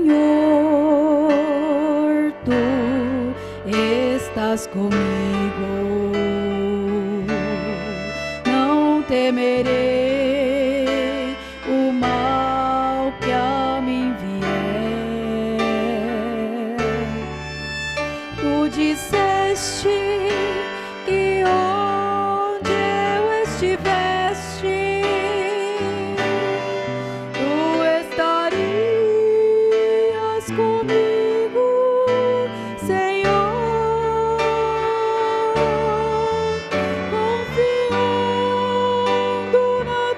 Senhor, tu estás comigo, não temerei o mal que a mim vier. Tu disseste que onde eu estivesse, tu estarias comigo, Senhor, confiando na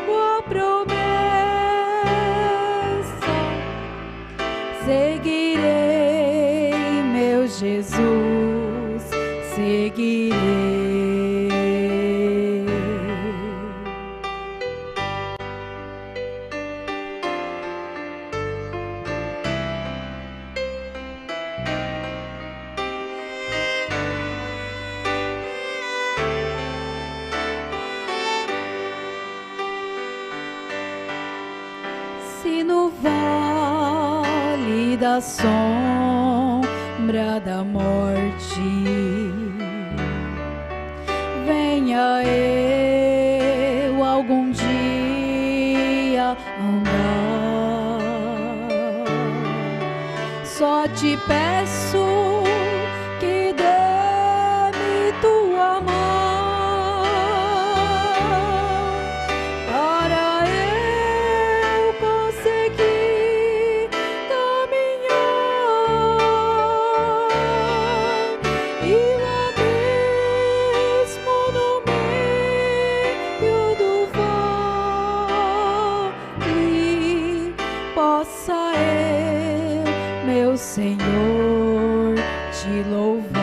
tua promessa, seguirei, meu Jesus, seguirei. Se no vale da sombra da morte venha eu algum dia andar, só te peço que dê-me tua mão para eu conseguir caminhar e lá mesmo no meio do vale possa eu, meu Senhor, te louvar.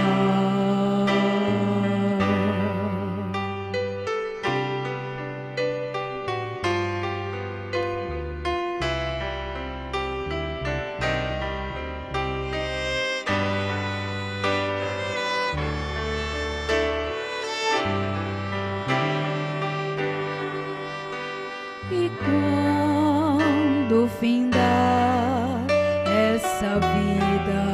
E quando findar essa vida,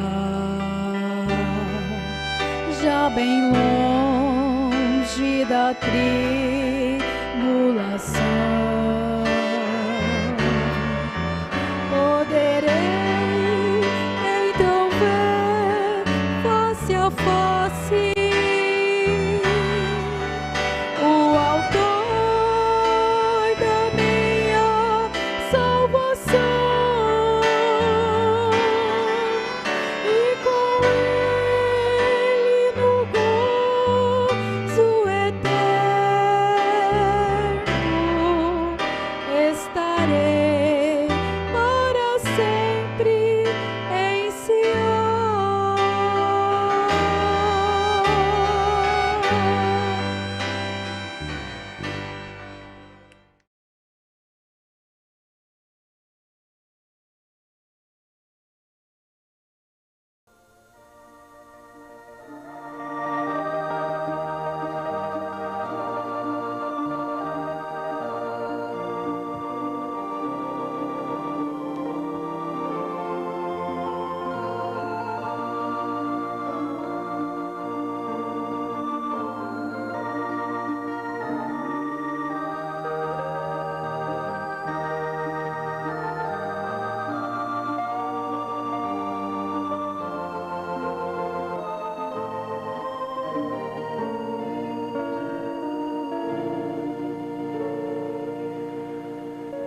já bem longe da tribulação, poderei então ver face a face o autor da minha salvação, e com ele no gozo eterno estarei para sempre em Sião.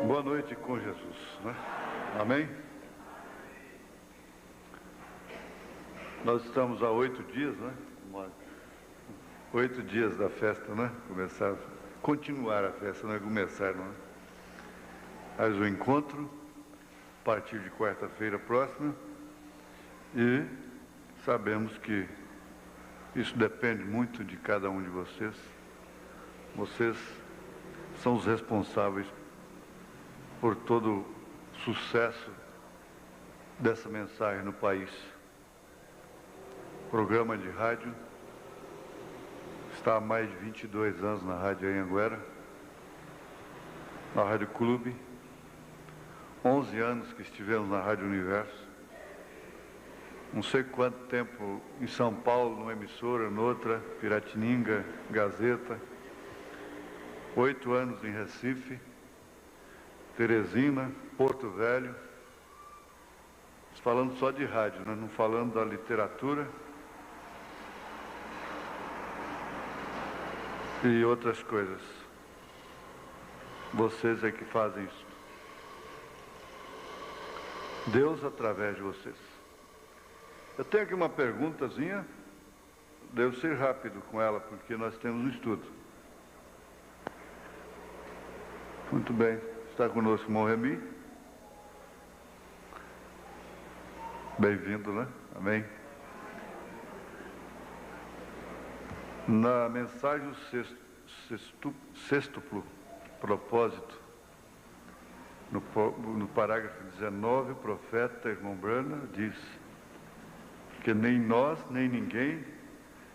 Boa noite com Jesus, né? Amém? Nós estamos há 8 dias, né? 8 dias da festa, né? Continuar a festa, não é começar, não é? Mas o encontro, a partir de quarta-feira próxima, e sabemos que isso depende muito de cada um de vocês. Vocês são os responsáveis por todo o sucesso dessa mensagem no país. O programa de rádio está há mais de 22 anos na Rádio Anhanguera, na Rádio Clube, 11 anos que estivemos na Rádio Universo, não sei quanto tempo em São Paulo, numa emissora, noutra, Piratininga, Gazeta, 8 anos em Recife, Teresina, Porto Velho, falando só de rádio, né? Não falando da literatura e outras coisas. Vocês é que fazem isso. Deus através de vocês. Eu tenho aqui uma perguntazinha, devo ser rápido com ela, porque nós temos um estudo. Muito bem, está conosco o irmão Remy. Bem-vindo, né? Amém. Na mensagem sextuplo propósito, no parágrafo 19, o profeta irmão Branham diz que nem nós, nem ninguém,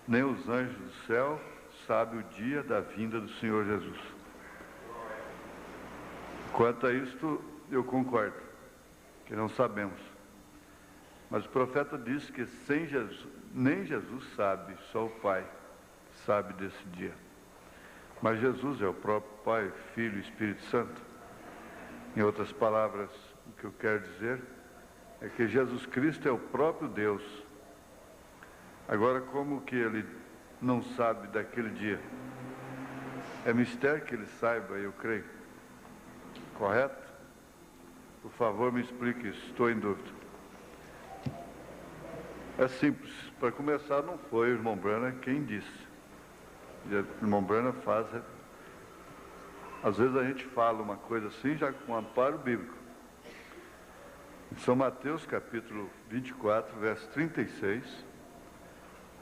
nem os anjos do céu sabe o dia da vinda do Senhor Jesus. Quanto a isto, eu concordo, que não sabemos. Mas o profeta diz que sem Jesus, nem Jesus sabe, só o Pai sabe desse dia. Mas Jesus é o próprio Pai, Filho e Espírito Santo. Em outras palavras, o que eu quero dizer é que Jesus Cristo é o próprio Deus. Agora, como que ele não sabe daquele dia? É mistério que ele saiba, eu creio. Correto? Por favor, me explique isso, estou em dúvida. É simples. Para começar, não foi o irmão Branham quem disse. O irmão Branham faz... Às vezes a gente fala uma coisa assim, já com amparo bíblico. Em São Mateus, capítulo 24, verso 36,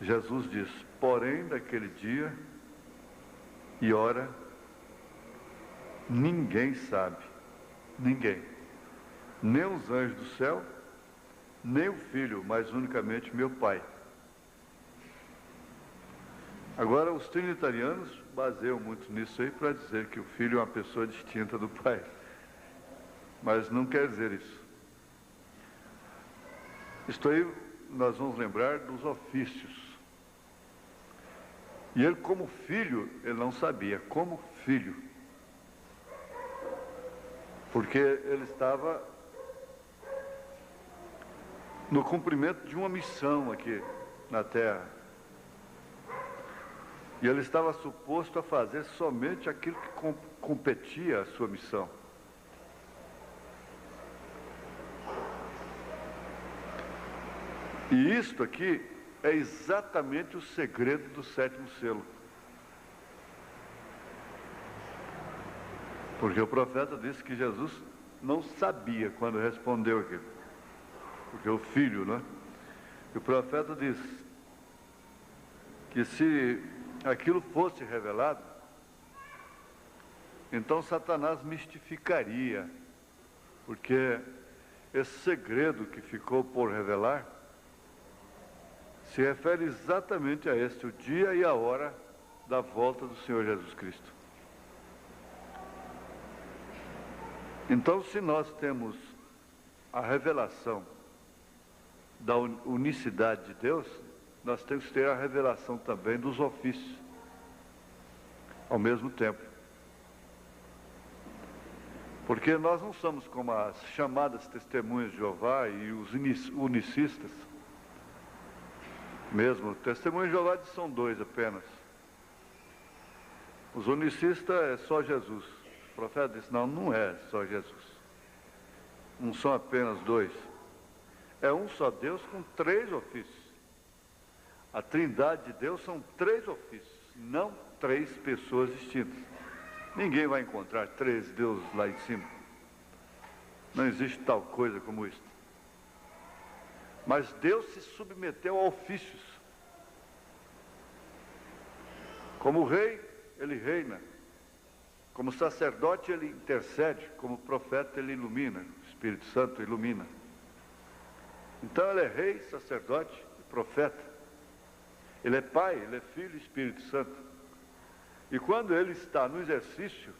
Jesus diz: porém, daquele dia e hora, ninguém sabe, ninguém, nem os anjos do céu, nem o Filho, mas unicamente meu Pai. Agora, os trinitarianos baseiam muito nisso aí para dizer que o Filho é uma pessoa distinta do Pai. Mas não quer dizer isso. Isto aí, nós vamos lembrar dos ofícios. E ele, como filho, ele não sabia, como filho. Porque ele estava no cumprimento de uma missão aqui na Terra. E ele estava suposto a fazer somente aquilo que competia à sua missão. E isto aqui é exatamente o segredo do sétimo selo. Porque o profeta disse que Jesus não sabia quando respondeu aquilo. Porque o filho, né? E o profeta disse que se aquilo fosse revelado, então Satanás mistificaria, porque esse segredo que ficou por revelar se refere exatamente a este, o dia e a hora da volta do Senhor Jesus Cristo. Então, se nós temos a revelação da unicidade de Deus, nós temos que ter a revelação também dos ofícios, ao mesmo tempo. Porque nós não somos como as chamadas testemunhas de Jeová e os unicistas. Mesmo, testemunhas de Jeová são dois apenas. Os unicistas é só Jesus. O profeta disse, não, não é só Jesus. Não são apenas dois. É um só Deus com três ofícios. A trindade de Deus são três ofícios, não três pessoas distintas. Ninguém vai encontrar três deuses lá em cima. Não existe tal coisa como isso. Mas Deus se submeteu a ofícios. Como rei, ele reina. Como sacerdote, ele intercede. Como profeta, ele ilumina. O Espírito Santo ilumina. Então ele é rei, sacerdote e profeta. Ele é Pai, ele é Filho e Espírito Santo. E quando ele está no exercício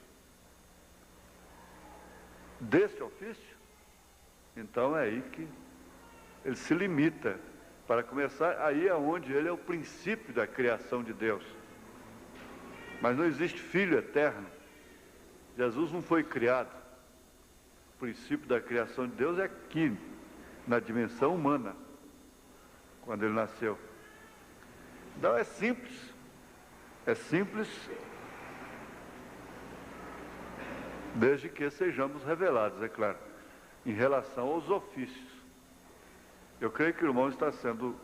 desse ofício, Então é aí que ele se limita. Para começar, aí é onde ele é o princípio da criação de Deus. Mas não existe filho eterno. Jesus não foi criado. O princípio da criação de Deus é aqui, na dimensão humana, quando ele nasceu. Então é simples. É simples, desde que sejamos revelados, é claro, em relação aos ofícios. Eu creio que o irmão está sendo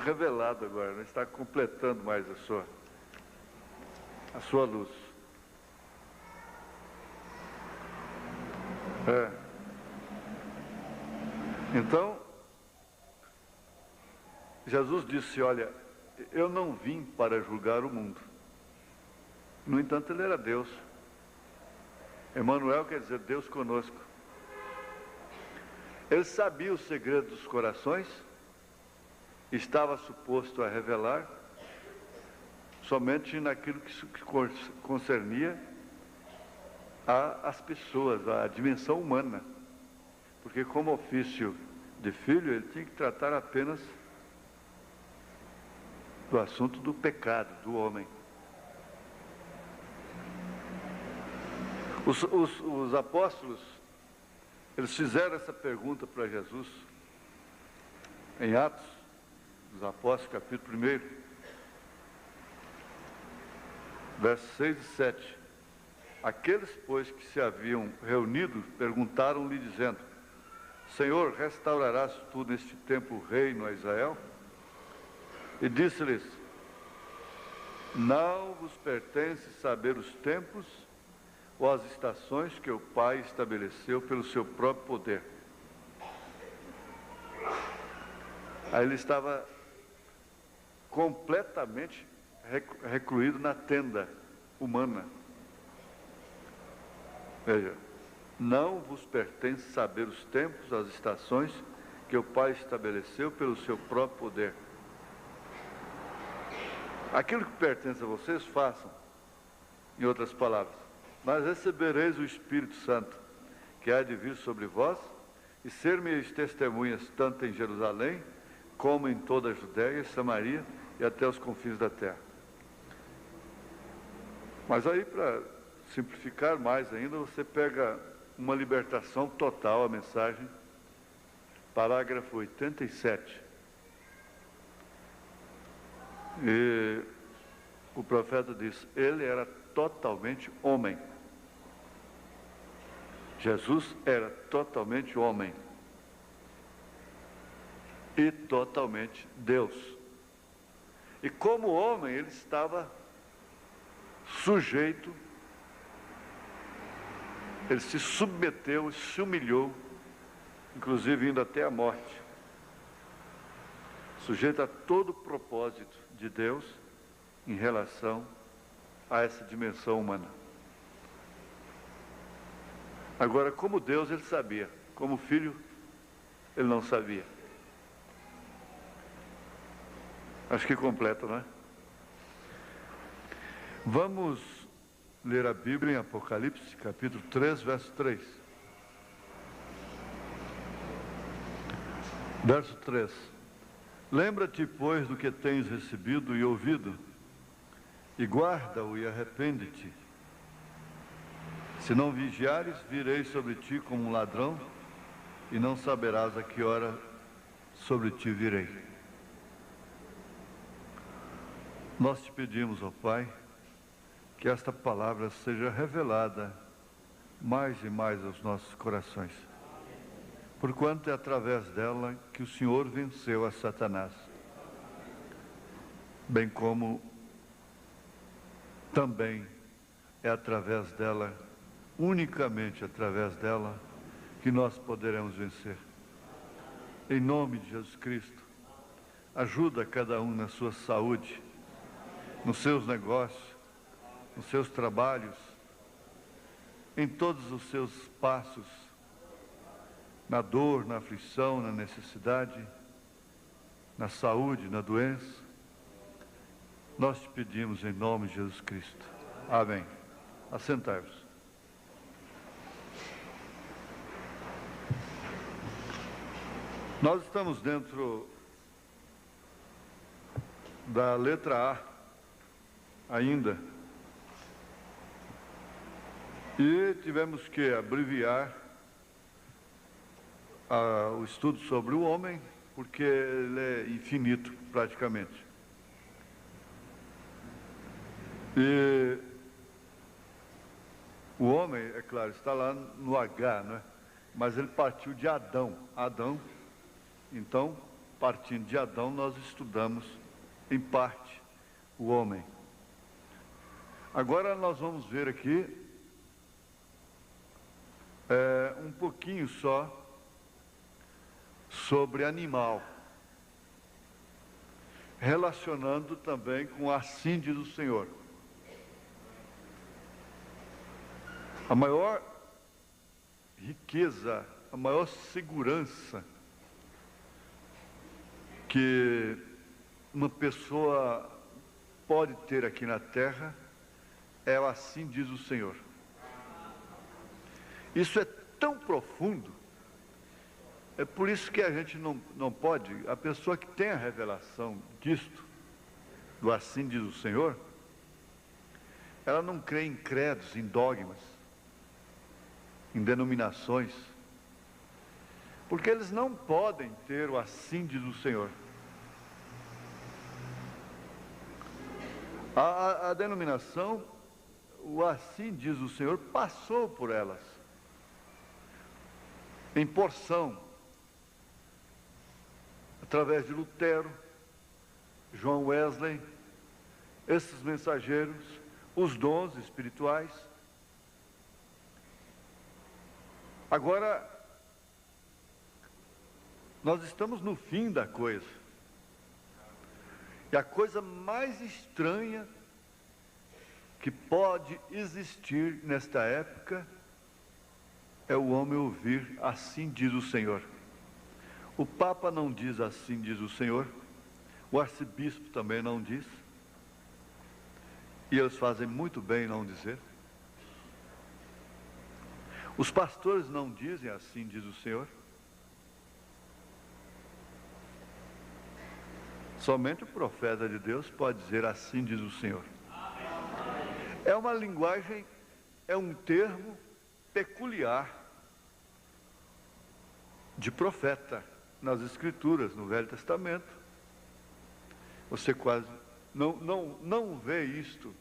revelado agora, né? Está completando mais a sua luz. Então, Jesus disse, olha, eu não vim para julgar o mundo. No entanto, ele era Deus. Emmanuel quer dizer Deus conosco. Ele sabia o segredo dos corações, estava suposto a revelar somente naquilo que concernia às pessoas, à dimensão humana. Porque como ofício de filho, ele tinha que tratar apenas do assunto do pecado, do homem. Os apóstolos, eles fizeram essa pergunta para Jesus, em Atos dos Apóstolos, capítulo 1, versos 6 e 7. Aqueles, pois, que se haviam reunido, perguntaram-lhe, dizendo, Senhor, restaurarás tu neste tempo o reino a Israel? E disse-lhes, não vos pertence saber os tempos ou as estações que o Pai estabeleceu pelo seu próprio poder. Aí ele estava completamente recluído na tenda humana. Veja, não vos pertence saber os tempos, as estações que o Pai estabeleceu pelo seu próprio poder. Aquilo que pertence a vocês, façam, em outras palavras. Mas recebereis o Espírito Santo, que há de vir sobre vós, e ser-me-eis testemunhas tanto em Jerusalém, como em toda a Judéia, Samaria e até os confins da terra. Mas aí, para simplificar mais ainda, você pega uma libertação total, a mensagem, parágrafo 87. E o profeta diz, ele era totalmente homem. Jesus era totalmente homem e totalmente Deus. E como homem, ele estava sujeito, ele se submeteu, se humilhou, inclusive indo até a morte, sujeito a todo o propósito de Deus em relação a essa dimensão humana. Agora, como Deus, ele sabia. Como filho, ele não sabia. Acho que completa, não é? Vamos ler a Bíblia em Apocalipse, capítulo 3, verso 3. Verso 3. Lembra-te, pois, do que tens recebido e ouvido, e guarda-o e arrepende-te. Se não vigiares, virei sobre ti como um ladrão, e não saberás a que hora sobre ti virei. Nós te pedimos, ó Pai, que esta palavra seja revelada mais e mais aos nossos corações, porquanto é através dela que o Senhor venceu a Satanás, bem como também é através dela, unicamente através dela, que nós poderemos vencer. Em nome de Jesus Cristo, ajuda cada um na sua saúde, nos seus negócios, nos seus trabalhos, em todos os seus passos, na dor, na aflição, na necessidade, na saúde, na doença. Nós te pedimos em nome de Jesus Cristo. Amém. Assentai-vos. Nós estamos dentro da letra A ainda, e tivemos que abreviar o estudo sobre o homem, porque ele é infinito praticamente. E o homem, é claro, está lá no H, né? Mas ele partiu de Adão. Então, partindo de Adão, nós estudamos, em parte, o homem. Agora nós vamos ver aqui um pouquinho só sobre animal, relacionando também com assim diz o Senhor. A maior riqueza, a maior segurança que uma pessoa pode ter aqui na terra é o assim diz o Senhor. Isso é tão profundo, é por isso que a gente não pode, a pessoa que tem a revelação disto, do assim diz o Senhor, ela não crê em credos, em dogmas, em denominações, porque eles não podem ter o assim diz o Senhor. A denominação, o assim diz o Senhor, passou por elas, em porção, através de Lutero, João Wesley, esses mensageiros, os dons espirituais. Agora, nós estamos no fim da coisa. E a coisa mais estranha que pode existir nesta época é o homem ouvir assim diz o Senhor. O Papa não diz assim diz o Senhor, o arcebispo também não diz, e eles fazem muito bem em não dizer. Os pastores não dizem assim diz o Senhor. Somente o profeta de Deus pode dizer assim diz o Senhor. É uma linguagem, é um termo peculiar de profeta nas Escrituras, no Velho Testamento. Você quase não vê isto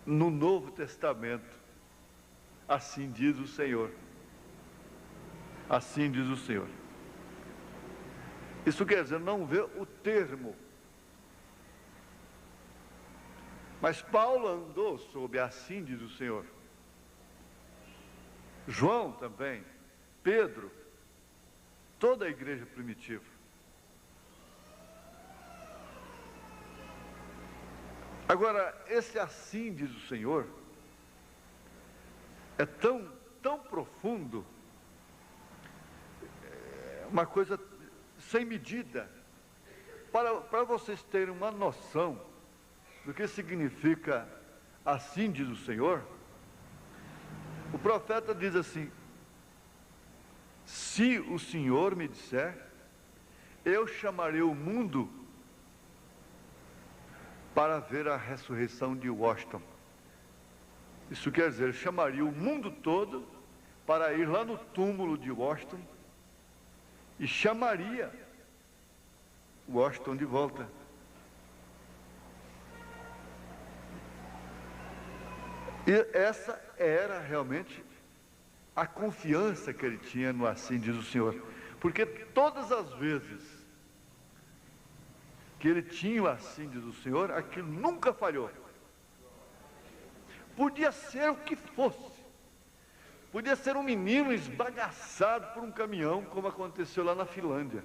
no Novo Testamento. Assim diz o Senhor. Assim diz o Senhor. Isso quer dizer, não vê o termo. Mas Paulo andou sob assim diz o Senhor. João também, Pedro, toda a igreja primitiva. Agora, esse assim diz o Senhor é tão profundo, uma coisa sem medida. Para vocês terem uma noção do que significa assim diz o Senhor, o profeta diz assim: se o Senhor me disser, eu chamarei o mundo para ver a ressurreição de Washington. Isso quer dizer, chamaria o mundo todo para ir lá no túmulo de Washington e chamaria Washington de volta. E essa era realmente a confiança que ele tinha no assim diz o Senhor. Porque todas as vezes que ele tinha o assim diz o Senhor, aquilo nunca falhou. Podia ser o que fosse. Podia ser um menino esbagaçado por um caminhão, como aconteceu lá na Finlândia.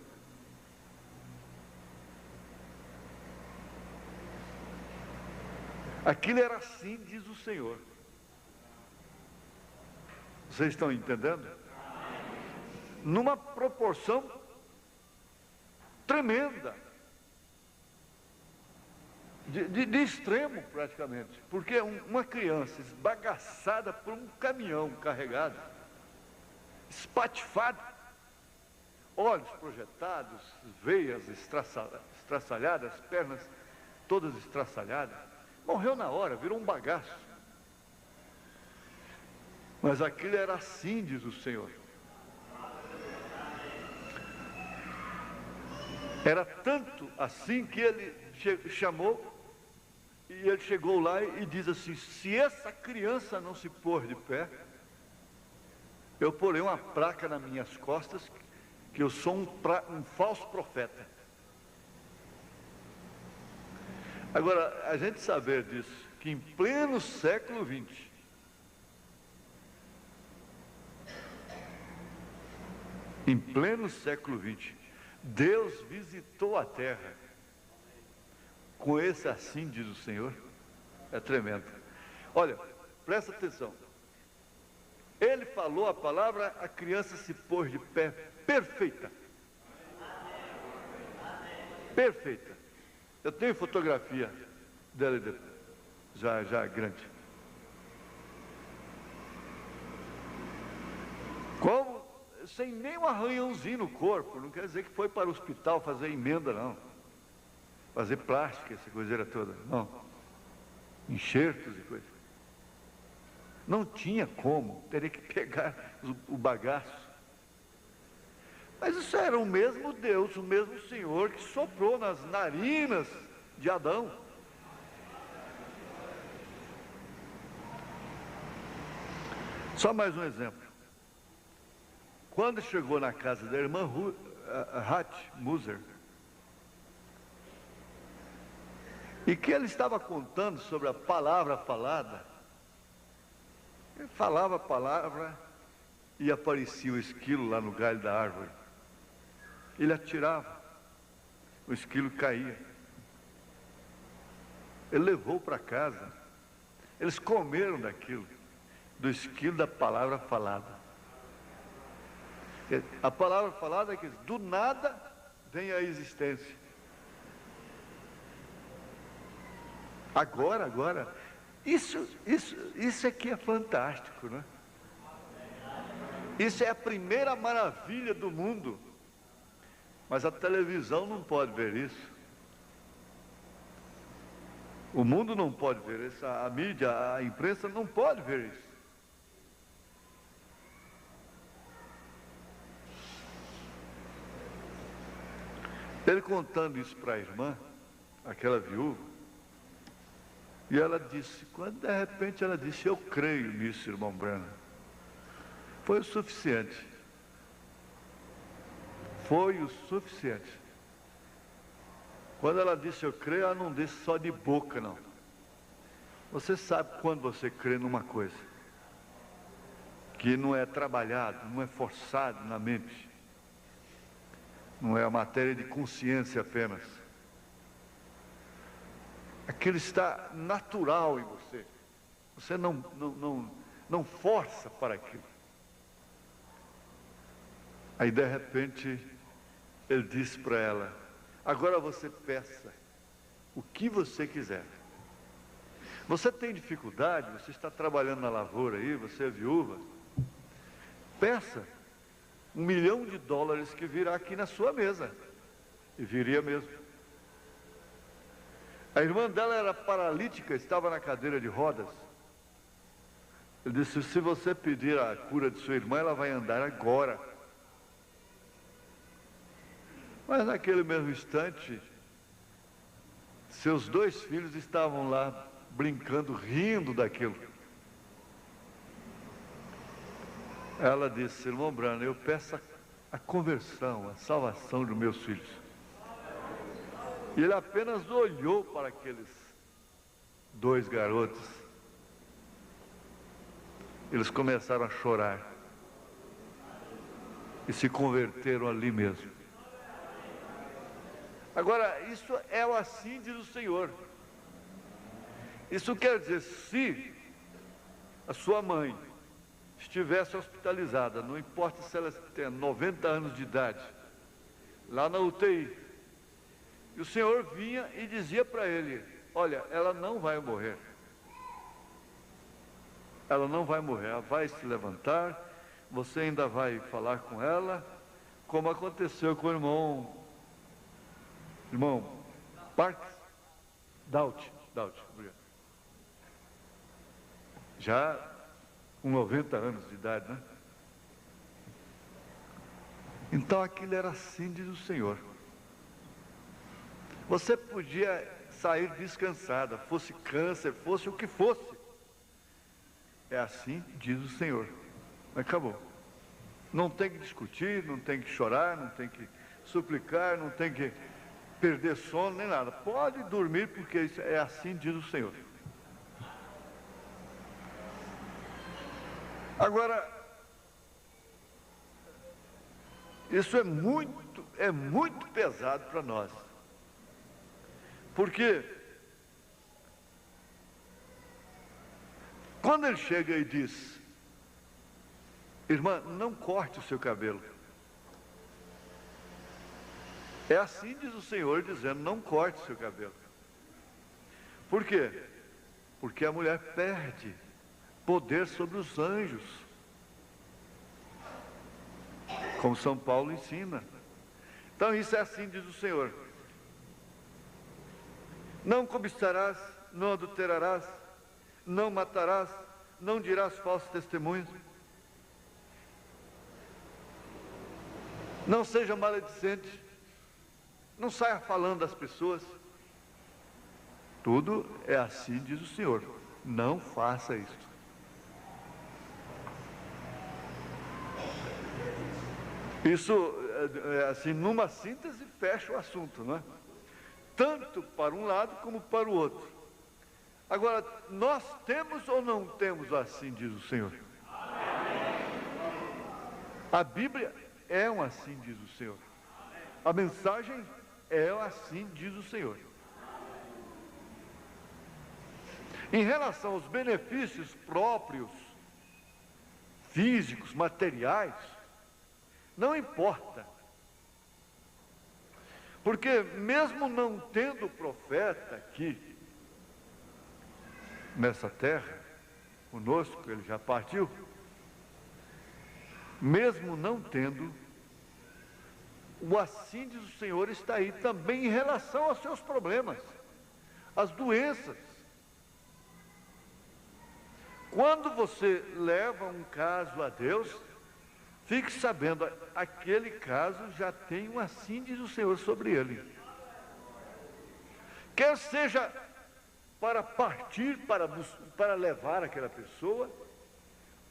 Aquilo era assim, diz o Senhor. Vocês estão entendendo? Numa proporção tremenda. De extremo praticamente, porque uma criança esbagaçada por um caminhão carregado, espatifada, olhos projetados, veias estraçalhadas, pernas todas estraçalhadas. Morreu na hora, virou um bagaço. Mas aquilo era assim, diz o Senhor. Era tanto assim que ele chamou, e ele chegou lá e diz assim: se essa criança não se pôr de pé, eu porei uma placa nas minhas costas, que eu sou um falso profeta. Agora, a gente saber disso, que em pleno século XX, Deus visitou a terra com esse assim, diz o Senhor, é tremendo. Olha, presta atenção. Ele falou a palavra, a criança se pôs de pé, perfeita. Perfeita. Eu tenho fotografia dela já grande. Como? Sem nem um arranhãozinho no corpo. Não quer dizer que foi para o hospital fazer emenda, não. Fazer plástica, essa coiseira toda. Não. Enxertos e coisas. Não tinha como. Teria que pegar o bagaço. Mas isso era o mesmo Deus, o mesmo Senhor que soprou nas narinas de Adão. Só mais um exemplo. Quando chegou na casa da irmã Hat Muser, e que ele estava contando sobre a palavra falada, ele falava a palavra e aparecia o esquilo lá no galho da árvore. Ele atirava, o esquilo caía. Ele levou para casa. Eles comeram daquilo, do esquilo da palavra falada. A palavra falada é que do nada vem a existência. Agora, isso aqui é fantástico, né? Isso é a primeira maravilha do mundo. Mas a televisão não pode ver isso. O mundo não pode ver isso. A mídia, a imprensa não pode ver isso. Ele contando isso para a irmã, aquela viúva, e ela disse, quando de repente ela disse, eu creio nisso, irmão Branham. Foi o suficiente. Foi o suficiente. Quando ela disse eu creio, ela não disse só de boca, não. Você sabe quando você crê numa coisa que não é trabalhado, não é forçado na mente, não é a matéria de consciência apenas. Aquilo está natural em você. Você não força para aquilo. Aí de repente ele disse para ela, agora você peça o que você quiser. Você tem dificuldade, você está trabalhando na lavoura aí, você é viúva, peça $1 milhão que virá aqui na sua mesa. E viria mesmo. A irmã dela era paralítica, estava na cadeira de rodas. Ele disse, se você pedir a cura de sua irmã, ela vai andar agora. Mas naquele mesmo instante, seus 2 filhos estavam lá brincando, rindo daquilo. Ela disse, irmão Branham, eu peço a conversão, a salvação dos meus filhos. E ele apenas olhou para aqueles 2 garotos. Eles começaram a chorar. E se converteram ali mesmo. Agora, isso é o assim diz o Senhor. Isso quer dizer, se a sua mãe estivesse hospitalizada, não importa se ela tem 90 anos de idade, lá na UTI, e o Senhor vinha e dizia para ele, olha, ela não vai morrer. Ela não vai morrer, ela vai se levantar, você ainda vai falar com ela, como aconteceu com o irmão Parks Daut, obrigado. Já com 90 anos de idade, né? Então aquilo era assim, diz o Senhor. Você podia sair descansada, fosse câncer, fosse o que fosse. É assim, diz o Senhor. Acabou. Não tem que discutir, não tem que chorar, não tem que suplicar, não tem que perder sono, nem nada. Pode dormir, porque isso é assim, diz o Senhor. Agora, isso é muito pesado para nós. Porque quando ele chega e diz: irmã, não corte o seu cabelo. É assim, diz o Senhor, dizendo: não corte o seu cabelo. Por quê? Porque a mulher perde poder sobre os anjos, como São Paulo ensina. Então isso é assim, diz o Senhor: não cobiçarás, não adulterarás, não matarás, não dirás falsos testemunhos, não seja maledicente, não saia falando das pessoas. Tudo é assim, diz o Senhor. Não faça isso. Isso, assim, numa síntese, fecha o assunto, não é? Tanto para um lado como para o outro. Agora, nós temos ou não temos assim, diz o Senhor? A Bíblia é um assim, diz o Senhor. A mensagem é assim, diz o Senhor. Em relação aos benefícios próprios, físicos, materiais, não importa. Porque mesmo não tendo profeta aqui, nessa terra, conosco, ele já partiu, mesmo não tendo, o assim diz o Senhor está aí também em relação aos seus problemas, às doenças. Quando você leva um caso a Deus, fique sabendo, aquele caso já tem um assim diz o Senhor sobre ele. Quer seja para partir, para levar aquela pessoa,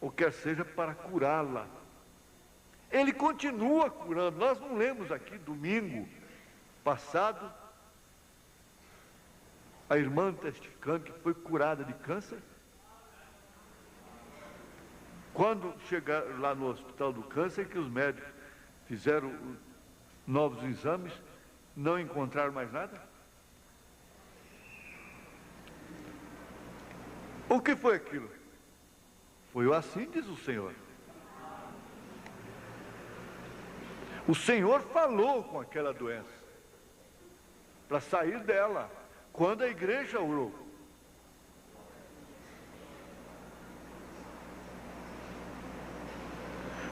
ou quer seja para curá-la. Ele continua curando. Nós não lemos aqui domingo passado a irmã testificando que foi curada de câncer? Quando chegaram lá no hospital do câncer, que os médicos fizeram novos exames, não encontraram mais nada? O que foi aquilo? Foi o assim diz o Senhor. O Senhor falou com aquela doença para sair dela, quando a igreja orou.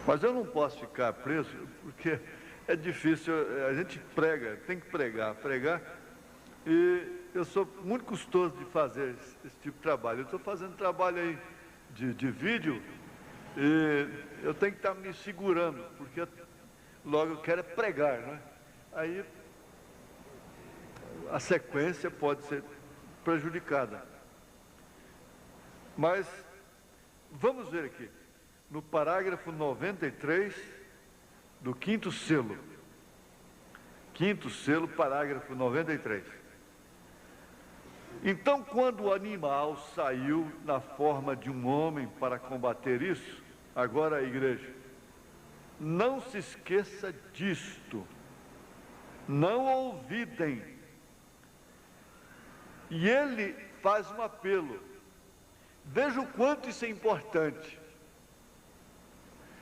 Mas eu não posso ficar preso, porque é difícil, a gente prega, tem que pregar, e eu sou muito custoso de fazer esse tipo de trabalho. Eu estou fazendo trabalho aí de vídeo, e eu tenho que estar me segurando, porque logo eu quero é pregar, né? Aí a sequência pode ser prejudicada. Mas vamos ver aqui, no parágrafo 93 do quinto selo. Quinto selo, parágrafo 93. Então, quando o animal saiu na forma de um homem para combater isso, agora a igreja, não se esqueça disto, não olvidem. E ele faz um apelo. Veja o quanto isso é importante.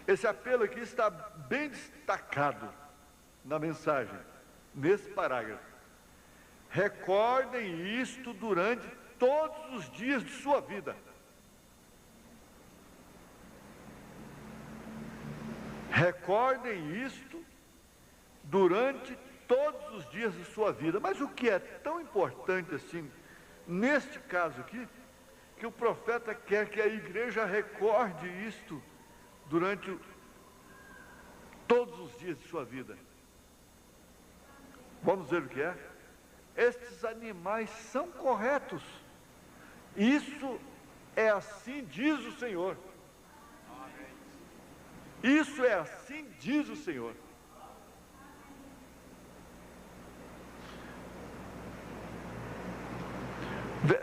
Esse apelo aqui está bem destacado na mensagem, nesse parágrafo. Recordem isto durante todos os dias de sua vida. Recordem isto durante todos os dias de sua vida. Mas o que é tão importante assim, neste caso aqui, que o profeta quer que a igreja recorde isto durante todos os dias de sua vida. Vamos ver o que é? Estes animais são corretos. Isso é assim diz o Senhor. Isso é assim diz o Senhor.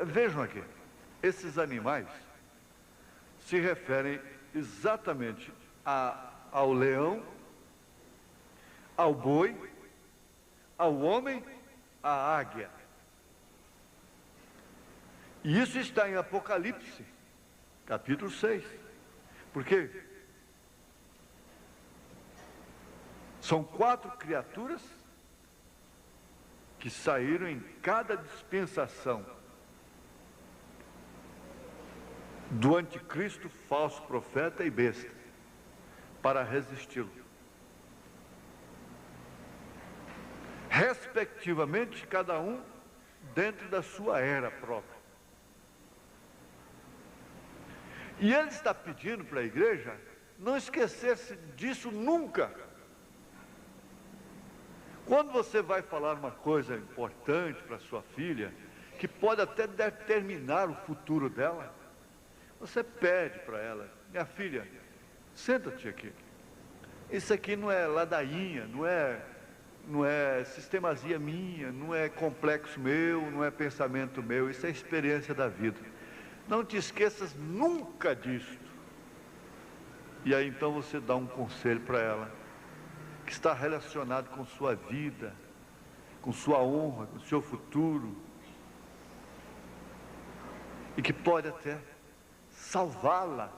Vejam aqui, esses animais se referem exatamente ao leão, ao boi, ao homem, à águia. E isso está em Apocalipse, capítulo 6. Por quê? São 4 criaturas que saíram em cada dispensação do anticristo, falso profeta e besta, para resisti-lo. Respectivamente, cada um dentro da sua era própria. E ele está pedindo para a igreja não esquecer-se disso nunca. Quando você vai falar uma coisa importante para sua filha, que pode até determinar o futuro dela, você pede para ela: minha filha, senta-te aqui. Isso aqui não é ladainha, não é sistemasia minha, não é complexo meu, não é pensamento meu, isso é experiência da vida. Não te esqueças nunca disto. E aí então você dá um conselho para ela, que está relacionado com sua vida, com sua honra, com seu futuro, e que pode até salvá-la.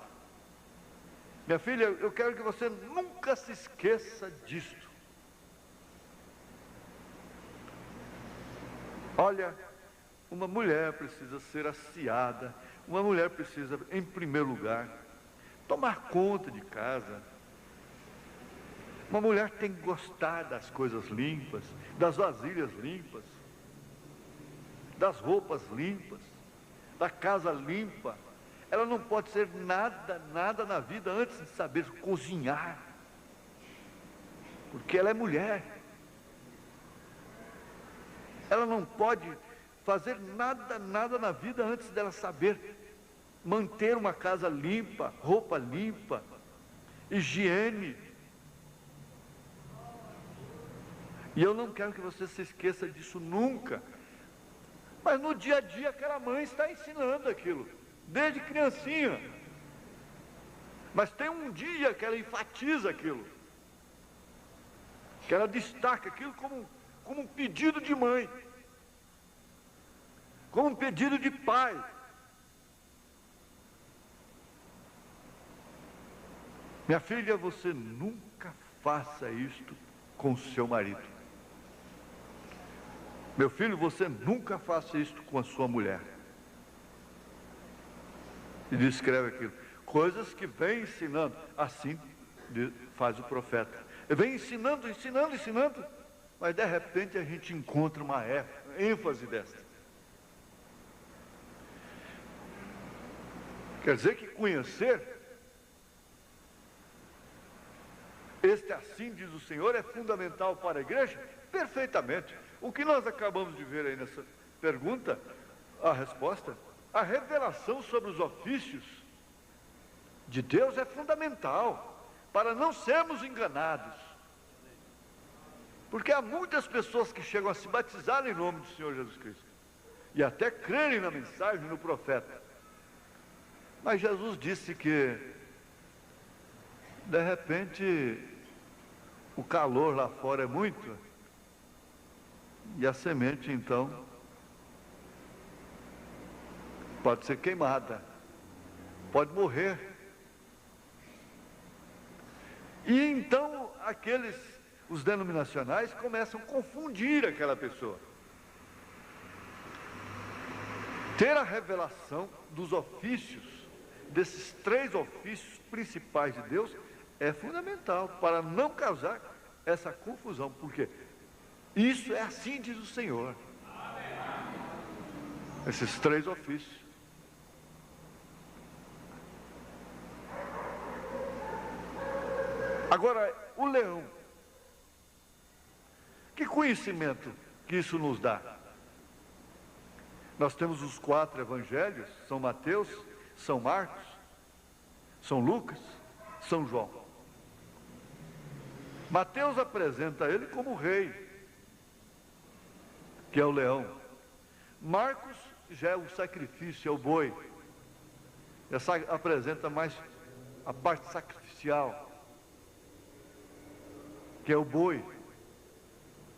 Minha filha, eu quero que você nunca se esqueça disto. Olha, uma mulher precisa ser aciada, uma mulher precisa, em primeiro lugar, tomar conta de casa. Uma mulher tem que gostar das coisas limpas, das vasilhas limpas, das roupas limpas, da casa limpa. Ela não pode ser nada na vida antes de saber cozinhar, porque ela é mulher. Ela não pode fazer nada na vida antes dela saber manter uma casa limpa, roupa limpa, higiene. E eu não quero que você se esqueça disso nunca. Mas no dia a dia aquela mãe está ensinando aquilo, desde criancinha. Mas tem um dia que ela enfatiza aquilo, que ela destaca aquilo como um pedido de mãe, como um pedido de pai. Minha filha, você nunca faça isto com o seu marido. Meu filho, você nunca faça isto com a sua mulher. E descreve aquilo. Coisas que vem ensinando. Assim faz o profeta. Ele vem ensinando, mas de repente a gente encontra uma ênfase desta. Quer dizer que conhecer este assim diz o Senhor é fundamental para a igreja? Perfeitamente. O que nós acabamos de ver aí nessa pergunta, a resposta, a revelação sobre os ofícios de Deus é fundamental para não sermos enganados. Porque há muitas pessoas que chegam a se batizar em nome do Senhor Jesus Cristo e até crerem na mensagem, no profeta. Mas Jesus disse que de repente o calor lá fora é muito, e a semente então pode ser queimada, pode morrer. E então os denominacionais começam a confundir aquela pessoa. Ter a revelação dos ofícios, desses 3 ofícios principais de Deus, é fundamental para não causar essa confusão, porque isso é assim diz o Senhor. Esses três ofícios. Agora, o leão. Que conhecimento que isso nos dá? Nós temos os 4 evangelhos, São Mateus, São Marcos, São Lucas, São João. Mateus apresenta ele como rei, que é o leão. Marcos já é o sacrifício, é o boi. Essa apresenta mais a parte sacrificial, que é o boi,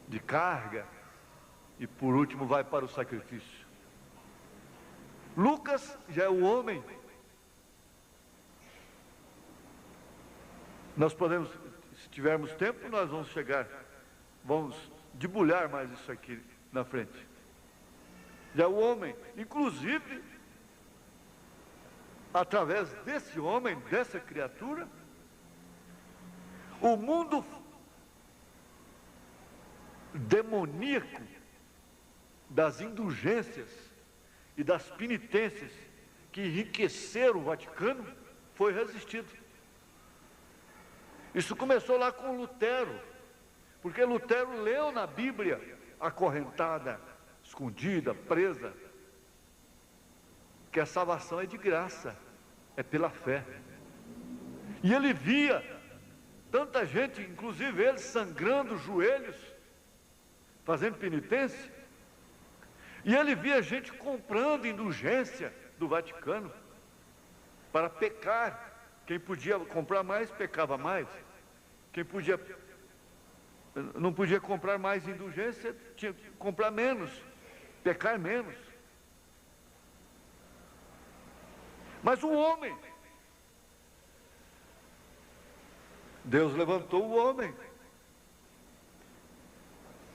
de carga, e por último vai para o sacrifício. Lucas já é o homem. Nós podemos, se tivermos tempo, nós vamos debulhar mais isso aqui na frente. Já é o homem, inclusive, através desse homem, dessa criatura, o mundo demoníaco das indulgências e das penitências que enriqueceram o Vaticano foi resistido. Isso começou lá com Lutero, porque Lutero leu na Bíblia, acorrentada, escondida, presa, que a salvação é de graça, é pela fé. E ele via tanta gente, inclusive ele sangrando os joelhos, fazendo penitência, e ele via gente comprando indulgência do Vaticano para pecar. Quem podia comprar mais, pecava mais. Quem não podia comprar mais indulgência, tinha que comprar menos, pecar menos. Mas o homem, Deus levantou o homem.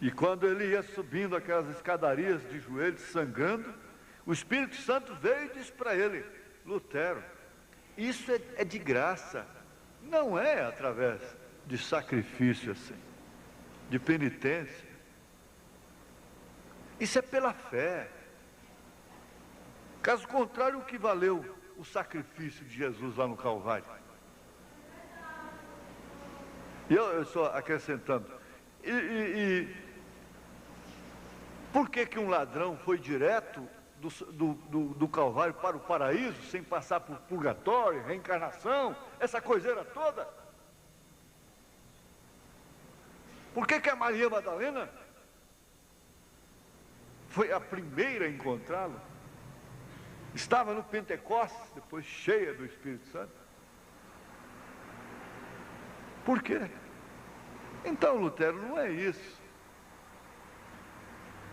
E quando ele ia subindo aquelas escadarias de joelhos, sangrando, o Espírito Santo veio e disse para ele: Lutero, isso é de graça, não é através de sacrifício assim, de penitência. Isso é pela fé. Caso contrário, o que valeu o sacrifício de Jesus lá no Calvário? E eu só acrescentando, por que um ladrão foi direto do Calvário para o paraíso, sem passar por purgatório, reencarnação, essa coiseira toda? Por que a Maria Madalena foi a primeira a encontrá-lo? Estava no Pentecostes, depois cheia do Espírito Santo. Por quê? Então, Lutero, não é isso.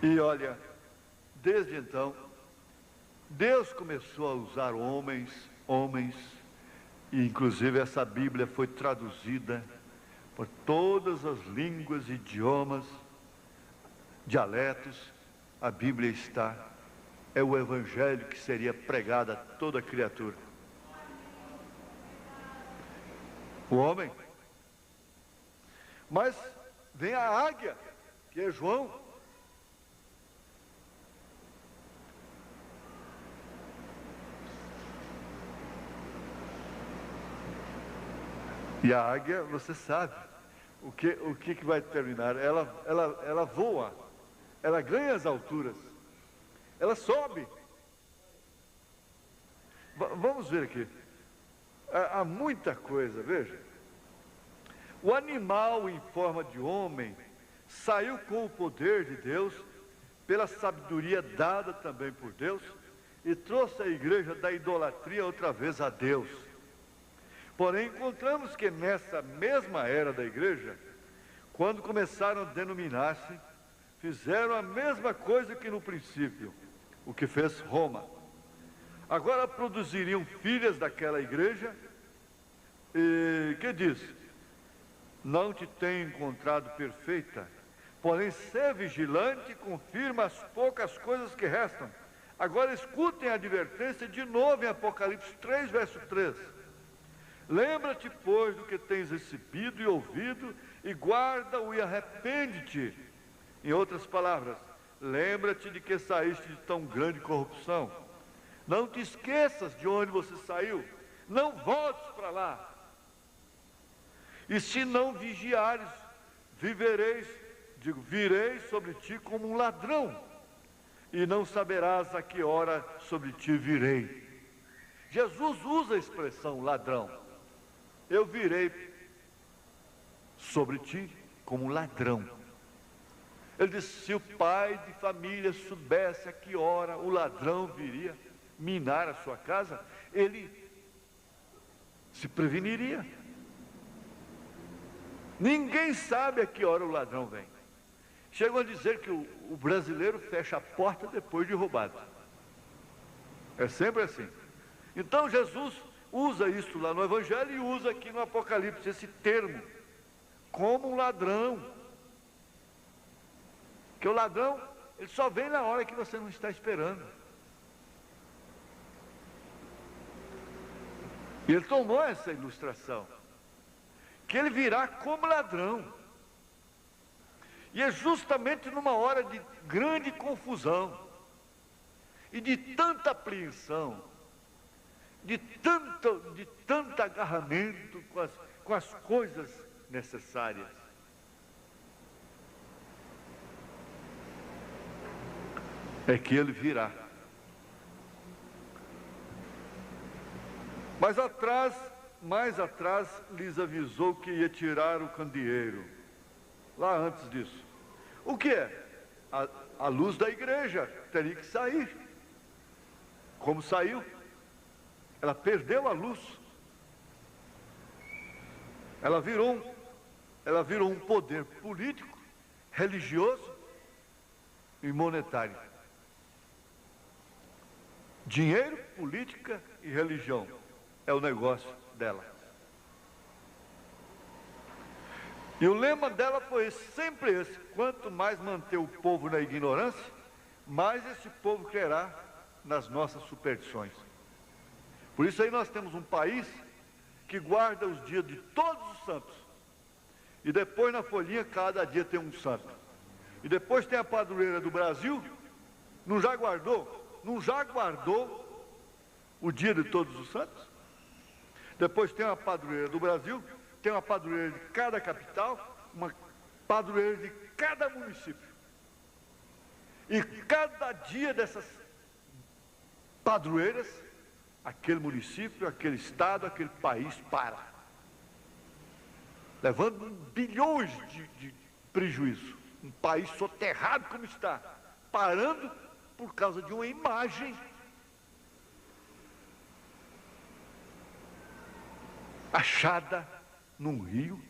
E olha, desde então, Deus começou a usar homens, e inclusive essa Bíblia foi traduzida por todas as línguas, idiomas, dialetos. A Bíblia está, é o Evangelho que seria pregado a toda criatura. O homem. Mas vem a águia, que é João. E a águia, você sabe, o que vai terminar? Ela voa, ela ganha as alturas, ela sobe. Vamos ver aqui. Há muita coisa, veja. O animal em forma de homem saiu com o poder de Deus, pela sabedoria dada também por Deus, e trouxe a igreja da idolatria outra vez a Deus. Porém, encontramos que nessa mesma era da igreja, quando começaram a denominar-se, fizeram a mesma coisa que no princípio, o que fez Roma. Agora produziriam filhas daquela igreja, e que diz: não te tenho encontrado perfeita, porém ser vigilante e confirma as poucas coisas que restam. Agora escutem a advertência de novo em Apocalipse 3, verso 3. Lembra-te, pois, do que tens recebido e ouvido, e guarda-o e arrepende-te. Em outras palavras, lembra-te de que saíste de tão grande corrupção. Não te esqueças de onde você saiu. Não voltes para lá. E se não vigiares, virei sobre ti como um ladrão, e não saberás a que hora sobre ti virei. Jesus usa a expressão ladrão. Eu virei sobre ti como um ladrão. Ele disse, se o pai de família soubesse a que hora o ladrão viria minar a sua casa, ele se preveniria. Ninguém sabe a que hora o ladrão vem. Chegam a dizer que o brasileiro fecha a porta depois de roubado. É sempre assim. Então Jesus usa isso lá no Evangelho e usa aqui no Apocalipse esse termo, como um ladrão. Que o ladrão, ele só vem na hora que você não está esperando. E ele tomou essa ilustração, que ele virá como ladrão. E é justamente numa hora de grande confusão, e de tanta apreensão, de tanto agarramento com as coisas necessárias. É que ele virá. Mas mais atrás, lhes avisou que ia tirar o candeeiro. Lá antes disso. O que é? A luz da igreja teria que sair. Como saiu? Ela perdeu a luz. Ela virou um poder político, religioso e monetário. Dinheiro, política e religião é o negócio dela. E o lema dela foi sempre esse: quanto mais manter o povo na ignorância, mais esse povo crerá nas nossas superstições. Por isso aí nós temos um país que guarda os dias de todos os santos, e depois na folhinha cada dia tem um santo. E depois tem a padroeira do Brasil, não já guardou o dia de todos os santos? Depois tem a padroeira do Brasil, tem uma padroeira de cada capital, uma padroeira de cada município. E cada dia dessas padroeiras, aquele município, aquele estado, aquele país para, levando bilhões de prejuízo. Um país soterrado como está, parando por causa de uma imagem achada num rio,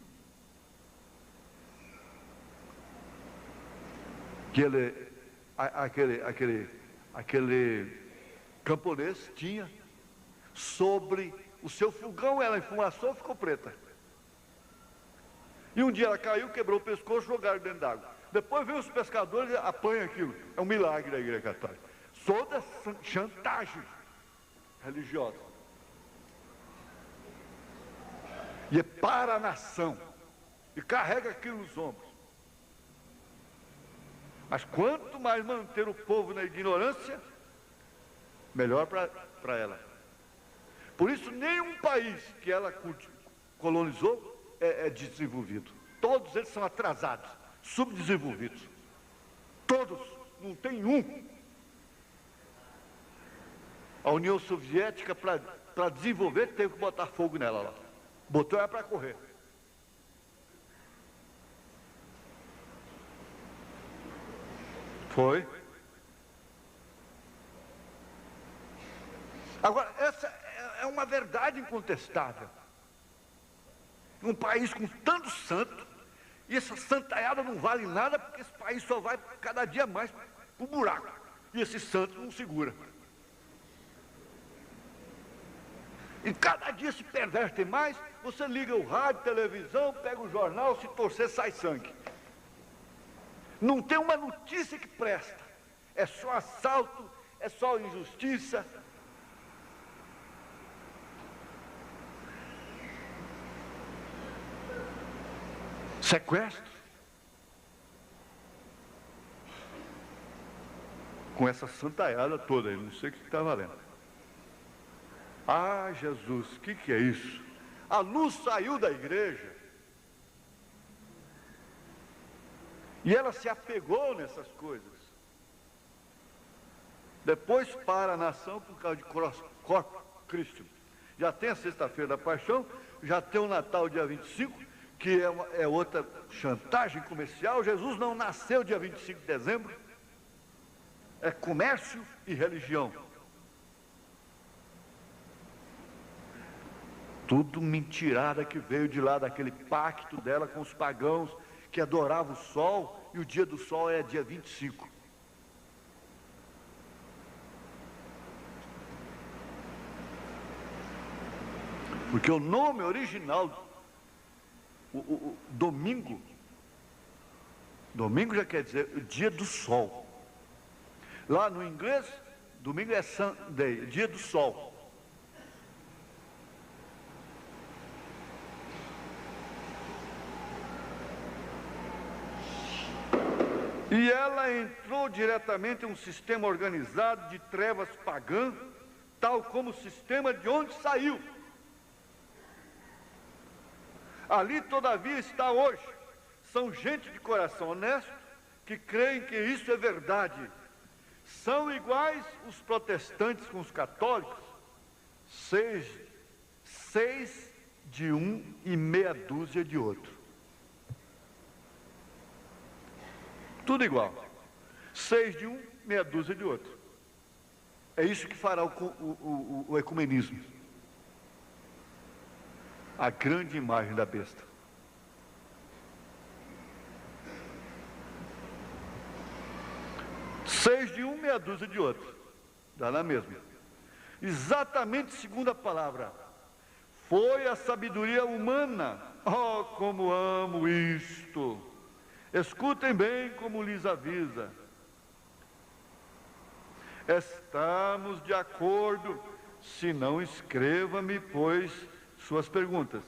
que aquele camponês tinha sobre o seu fogão. Ela enfumaçou, ficou preta. E um dia ela caiu, quebrou o pescoço, jogaram dentro d'água. Depois veio os pescadores e apanham aquilo. É um milagre da Igreja Católica. Toda chantagem religiosa. E é para a nação. E carrega aquilo nos ombros. Mas quanto mais manter o povo na ignorância, melhor para ela. Por isso, nenhum país que ela colonizou é desenvolvido. Todos eles são atrasados, subdesenvolvidos. Todos, não tem um. A União Soviética, para desenvolver, teve que botar fogo nela lá. Botou ela para correr. Foi. Agora, essa é uma verdade incontestável. Um país com tanto santo, e essa santaiada não vale nada, porque esse país só vai cada dia mais para o buraco. E esse santo não segura. E cada dia se perverte mais. Você liga o rádio, televisão, pega o jornal, se torcer sai sangue. Não tem uma notícia que presta. É só assalto, é só injustiça. sequestro, com essa santaiada toda aí, não sei o que está valendo. Ah, Jesus, o que é isso? A luz saiu da igreja e ela se apegou nessas coisas. Depois para a nação por causa de Corpus Christi. Já tem a sexta-feira da paixão, já tem o Natal dia 25, que é outra chantagem comercial. Jesus não nasceu dia 25 de dezembro. É comércio e religião. Tudo mentirada que veio de lá daquele pacto dela com os pagãos que adoravam o sol, e o dia do sol é dia 25. Porque o nome original, o domingo já quer dizer o dia do sol. Lá no inglês, domingo é Sunday, dia do sol. E ela entrou diretamente em um sistema organizado de trevas pagã, tal como o sistema de onde saiu. Ali, todavia, está hoje. São gente de coração honesto que creem que isso é verdade. São iguais os protestantes com os católicos, seis de um e meia dúzia de outro. Tudo igual. 6 de um, meia dúzia de outro. É isso que fará o ecumenismo. A grande imagem da besta. Seis de um, meia dúzia de outro. Dá na mesma. Exatamente segundo a palavra. Foi a sabedoria humana. Oh, como amo isto! Escutem bem como lhes avisa. Estamos de acordo, se não escreva-me, pois, suas perguntas.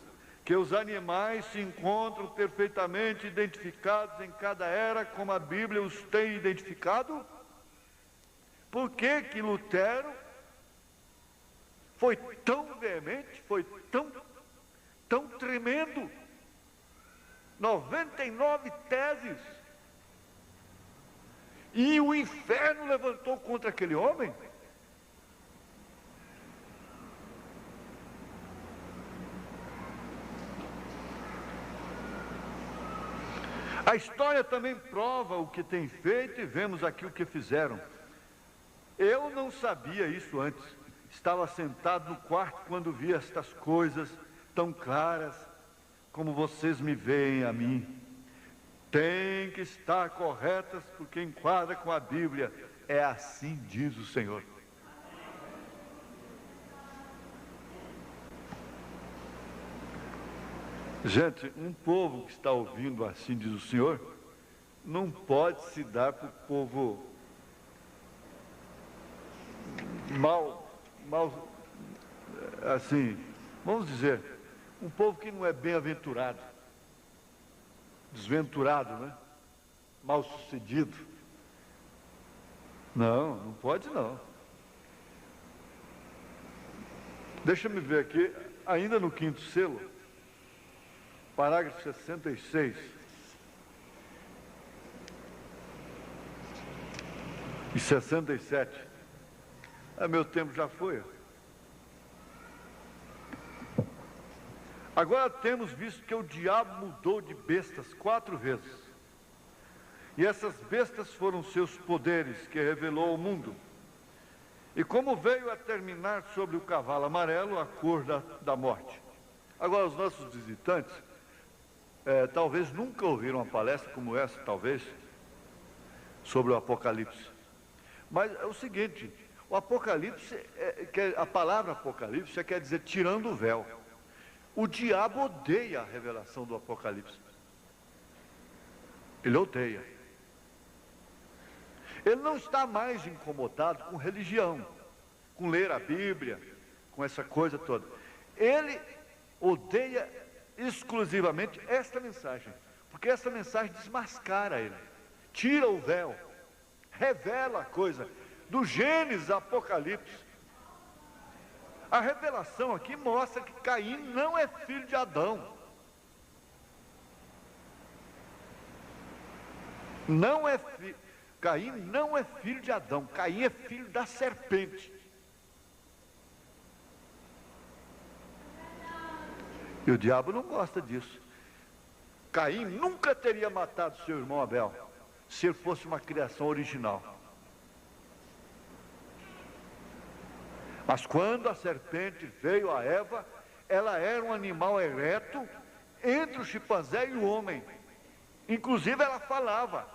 Que os animais se encontram perfeitamente identificados em cada era, como a Bíblia os tem identificado? Por que que Lutero foi tão veemente, foi tão tremendo? 99 teses. E o inferno levantou contra aquele homem? A história também prova o que tem feito e vemos aqui o que fizeram. Eu não sabia isso antes. Estava sentado no quarto quando vi estas coisas tão claras como vocês me veem a mim. Tem que estar corretas porque enquadra com a Bíblia. É assim diz o Senhor. Gente, um povo que está ouvindo assim diz o Senhor, não pode se dar para o povo mal, assim, vamos dizer, um povo que não é bem-aventurado, desventurado, né? Mal sucedido. Não pode não. Deixa-me ver aqui, ainda no quinto selo, parágrafo 66. E 67. Meu tempo já foi. Agora temos visto que o diabo mudou de bestas 4 vezes. E essas bestas foram seus poderes que revelou ao mundo. E como veio a terminar sobre o cavalo amarelo, a cor da morte. Agora, os nossos visitantes, talvez nunca ouviram uma palestra como essa, talvez, sobre o Apocalipse. Mas é o seguinte, o Apocalipse, a palavra Apocalipse quer dizer tirando o véu. O diabo odeia a revelação do Apocalipse. Ele odeia. Ele não está mais incomodado com religião, com ler a Bíblia, com essa coisa toda. Ele odeia exclusivamente esta mensagem. Porque essa mensagem desmascara ele, tira o véu, revela a coisa, do Gênesis a Apocalipse. A revelação aqui mostra que Caim não é filho de Adão. Caim não é filho de Adão, Caim é filho da serpente. E o diabo não gosta disso. Caim nunca teria matado seu irmão Abel, se ele fosse uma criação original. Mas quando a serpente veio a Eva, ela era um animal ereto entre o chimpanzé e o homem. Inclusive ela falava,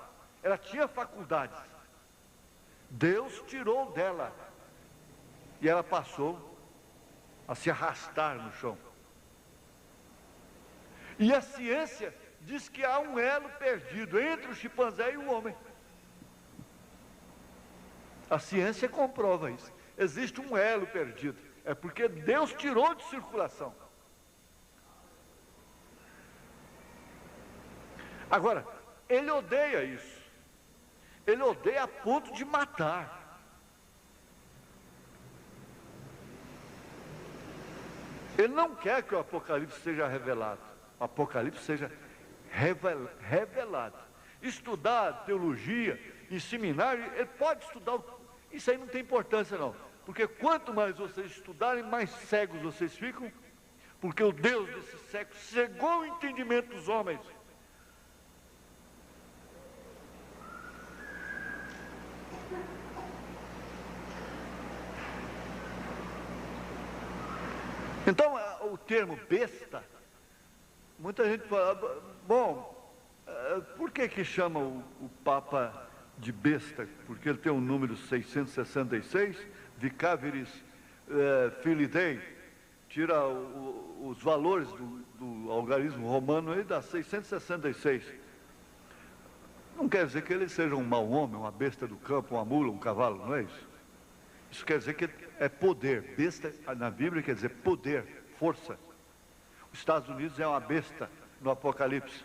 ela tinha faculdades. Deus tirou dela e ela passou a se arrastar no chão. E a ciência diz que há um elo perdido entre o chimpanzé e o homem. A ciência comprova isso. Existe um elo perdido. É porque Deus tirou de circulação. Agora, ele odeia isso. Ele odeia a ponto de matar. Ele não quer que o Apocalipse seja revelado. O Apocalipse seja revelado. Estudar teologia em seminário, ele pode estudar. Isso aí não tem importância não. Porque quanto mais vocês estudarem, mais cegos vocês ficam. Porque o Deus desse século cegou o entendimento dos homens. Então, o termo besta, muita gente fala, bom, por que chama o Papa de besta? Porque ele tem o número 666, Vicaveris Filii Dei, tira os valores do algarismo romano, ele dá 666. Não quer dizer que ele seja um mau homem, uma besta do campo, uma mula, um cavalo, não é isso? Isso quer dizer que é poder. Besta na Bíblia quer dizer poder, força. Os Estados Unidos é uma besta no Apocalipse.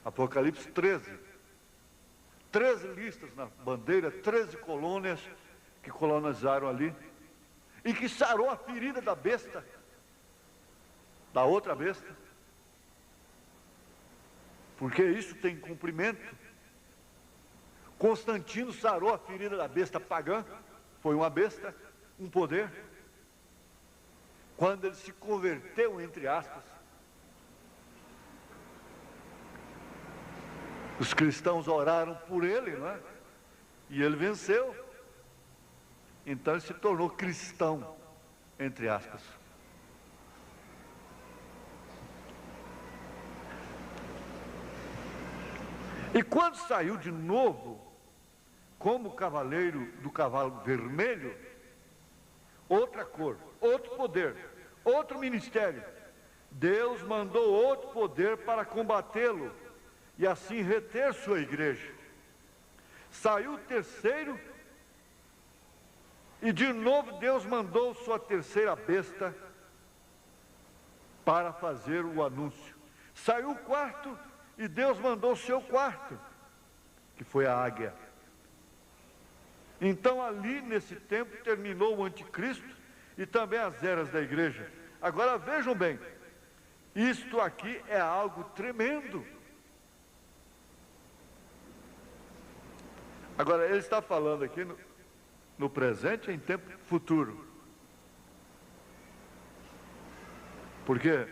Apocalipse 13. 13 listas na bandeira, 13 colônias que colonizaram ali. E que sarou a ferida da besta, da outra besta. Porque isso tem cumprimento. Constantino sarou a ferida da besta pagã. Foi uma besta, um poder. Quando ele se converteu, entre aspas, os cristãos oraram por ele, não é? E ele venceu. Então ele se tornou cristão, entre aspas. E quando saiu de novo, como cavaleiro do cavalo vermelho, outra cor, outro poder, outro ministério, Deus mandou outro poder para combatê-lo e assim reter sua igreja. Saiu o terceiro e de novo Deus mandou sua terceira besta para fazer o anúncio. Saiu o quarto e Deus mandou o seu quarto, que foi a águia. Então ali nesse tempo terminou o anticristo e também as eras da igreja. Agora vejam bem, isto aqui é algo tremendo. Agora ele está falando aqui no presente em tempo futuro. Porque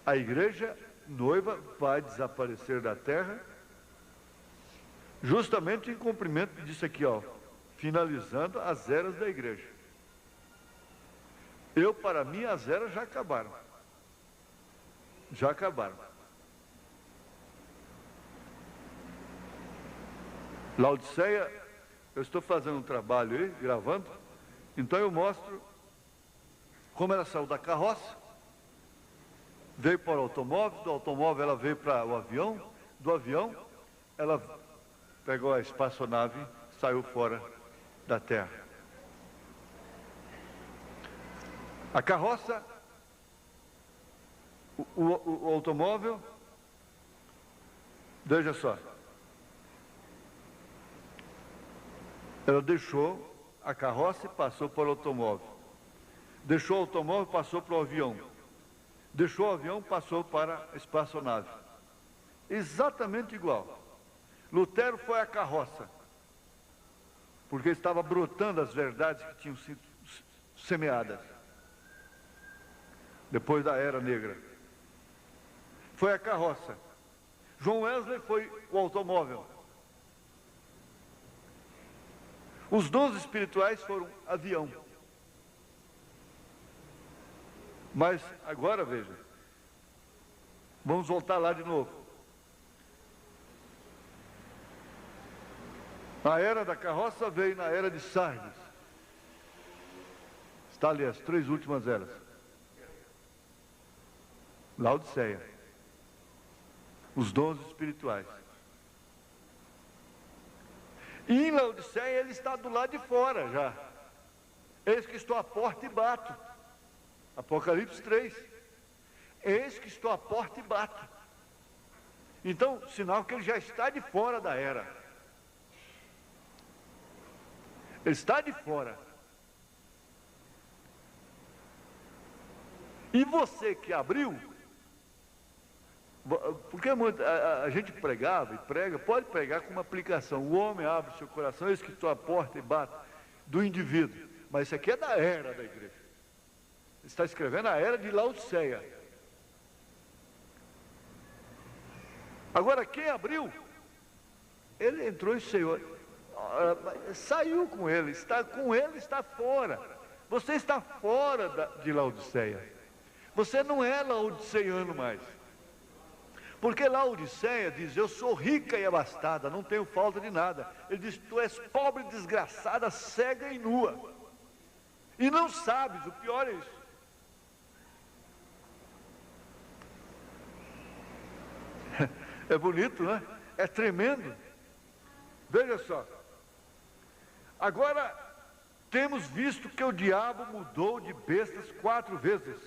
a igreja noiva vai desaparecer da terra justamente em cumprimento disso aqui, ó, finalizando as eras da igreja. Para mim, as eras já acabaram. Já acabaram. Laodiceia, eu estou fazendo um trabalho aí, gravando, então eu mostro como ela saiu da carroça, veio para o automóvel, do automóvel ela veio para o avião, do avião ela pegou a espaçonave, saiu fora da terra. A carroça, o automóvel, Veja só. Ela deixou a carroça e passou para o automóvel. Deixou o automóvel, passou para o avião. Deixou o avião, passou para a espaçonave. Exatamente igual. Lutero foi a carroça, porque estava brotando as verdades que tinham sido semeadas depois da Era Negra. Foi a carroça. João Wesley foi o automóvel. Os dons espirituais foram avião. Mas agora veja, vamos voltar lá de novo. A era da carroça veio na era de Sardes. Está ali as 3 últimas eras. Laodiceia. Os dons espirituais. E em Laodiceia ele está do lado de fora já. Eis que estou à porta e bato. Apocalipse 3. Eis que estou à porta e bato. Então, sinal que ele já está de fora da era. Ele está de fora. E você que abriu, porque a gente pregava e prega, pode pregar com uma aplicação. O homem abre seu coração, eis que estou à porta e bato, do indivíduo. Mas isso aqui é da era da igreja. Ele está escrevendo a era de Laodiceia. Agora, quem abriu, ele entrou em Senhor. Saiu com ele, está fora. Você está fora de Laodiceia. Você não é laodiceiano mais. Porque Laodiceia diz, eu sou rica e abastada, não tenho falta de nada. Ele diz, tu és pobre, desgraçada, cega e nua. E não sabes, o pior é isso. É bonito, né? É tremendo. Veja só. Agora, temos visto que o diabo mudou de bestas 4 vezes.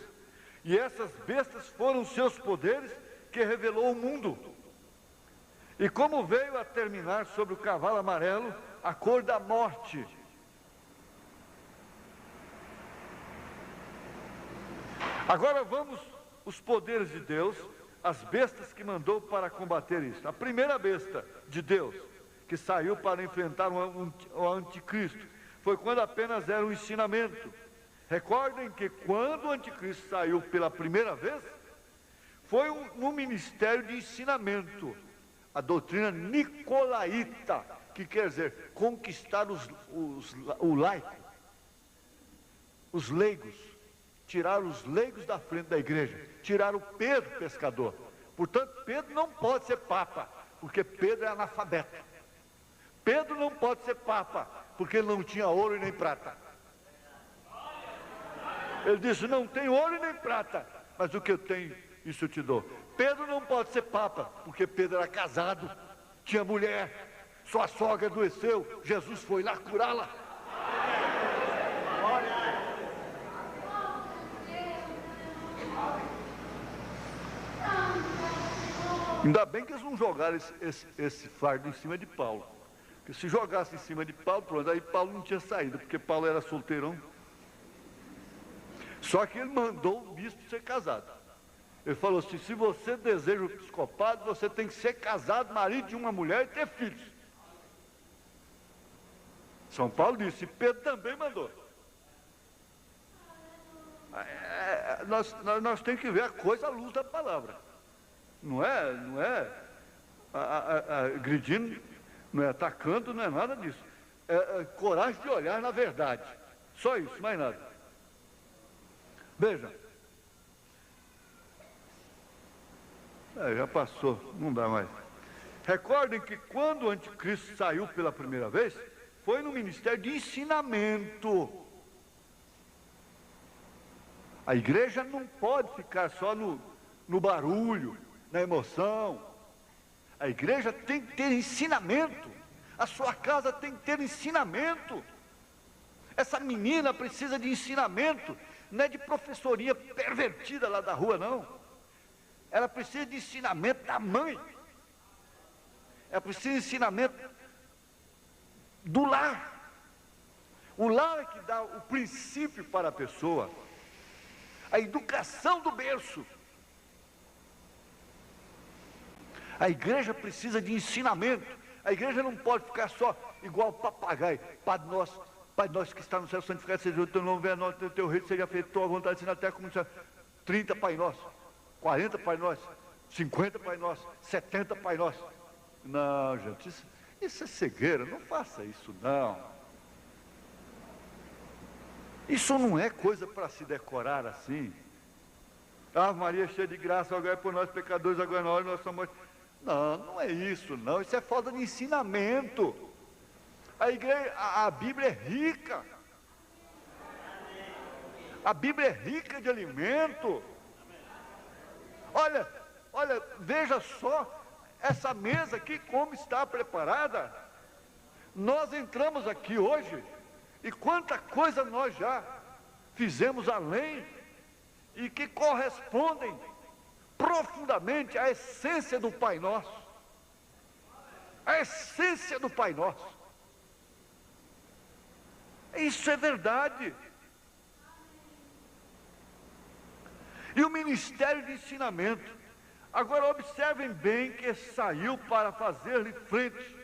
E essas bestas foram seus poderes que revelou o mundo. E como veio a terminar sobre o cavalo amarelo, a cor da morte. Agora vamos os poderes de Deus, as bestas que mandou para combater isso. A primeira besta de Deus, que saiu para enfrentar o anticristo, foi quando apenas era um ensinamento. Recordem que quando o anticristo saiu pela primeira vez, foi um ministério de ensinamento, a doutrina nicolaíta, que quer dizer conquistar o laico, os leigos, tirar os leigos da frente da igreja, tirar o Pedro pescador. Portanto, Pedro não pode ser papa, porque Pedro é analfabeto. Pedro não pode ser papa, porque ele não tinha ouro e nem prata. Ele disse, não tenho ouro e nem prata, mas o que eu tenho, isso eu te dou. Pedro não pode ser papa, porque Pedro era casado, tinha mulher, sua sogra adoeceu, Jesus foi lá curá-la. Ainda bem que eles não jogaram esse fardo em cima de Paulo. Porque se jogasse em cima de Paulo, pronto, aí Paulo não tinha saído, porque Paulo era solteirão. Só que ele mandou o bispo ser casado. Ele falou assim, se você deseja o episcopado, você tem que ser casado, marido de uma mulher e ter filhos. São Paulo disse, Pedro também mandou. Nós temos que ver a coisa à luz da palavra. Não é agredindo, não é atacando, não é nada disso. É coragem de olhar na verdade. Só isso, mais nada. Veja. Já passou, não dá mais. Recordem que quando o anticristo saiu pela primeira vez, foi no ministério de ensinamento. A igreja não pode ficar só no barulho, na emoção. A igreja tem que ter ensinamento. A sua casa tem que ter ensinamento. Essa menina precisa de ensinamento. Não é de professoria pervertida lá da rua, não. Ela precisa de ensinamento da mãe. é preciso ensinamento do lar. O lar é que dá o princípio para a pessoa, a educação do berço. A igreja precisa de ensinamento. A igreja não pode ficar só igual papagaio. Pai nosso que está no céu, santificado seja o teu nome, venha a nós, o teu reino, seja feita a tua vontade, assim na terra como no céu. 30 Pai Nosso, 40 Pai Nosso, 50 Pai Nosso, 70 Pai Nosso. Não, gente, isso é cegueira, não faça isso não. Isso não é coisa para se decorar assim. Ave Maria cheia de graça, agora é por nós pecadores, agora é na hora de nossa morte. Não, não é isso não, isso é falta de ensinamento. A igreja, a Bíblia é rica. A Bíblia é rica de alimento. Olha, veja só, essa mesa aqui como está preparada. Nós entramos aqui hoje, e quanta coisa nós já fizemos além, e que correspondem profundamente à essência do Pai Nosso. A essência do Pai Nosso. Isso é verdade. E o ministério de ensinamento. Agora observem bem que saiu para fazer-lhe frente.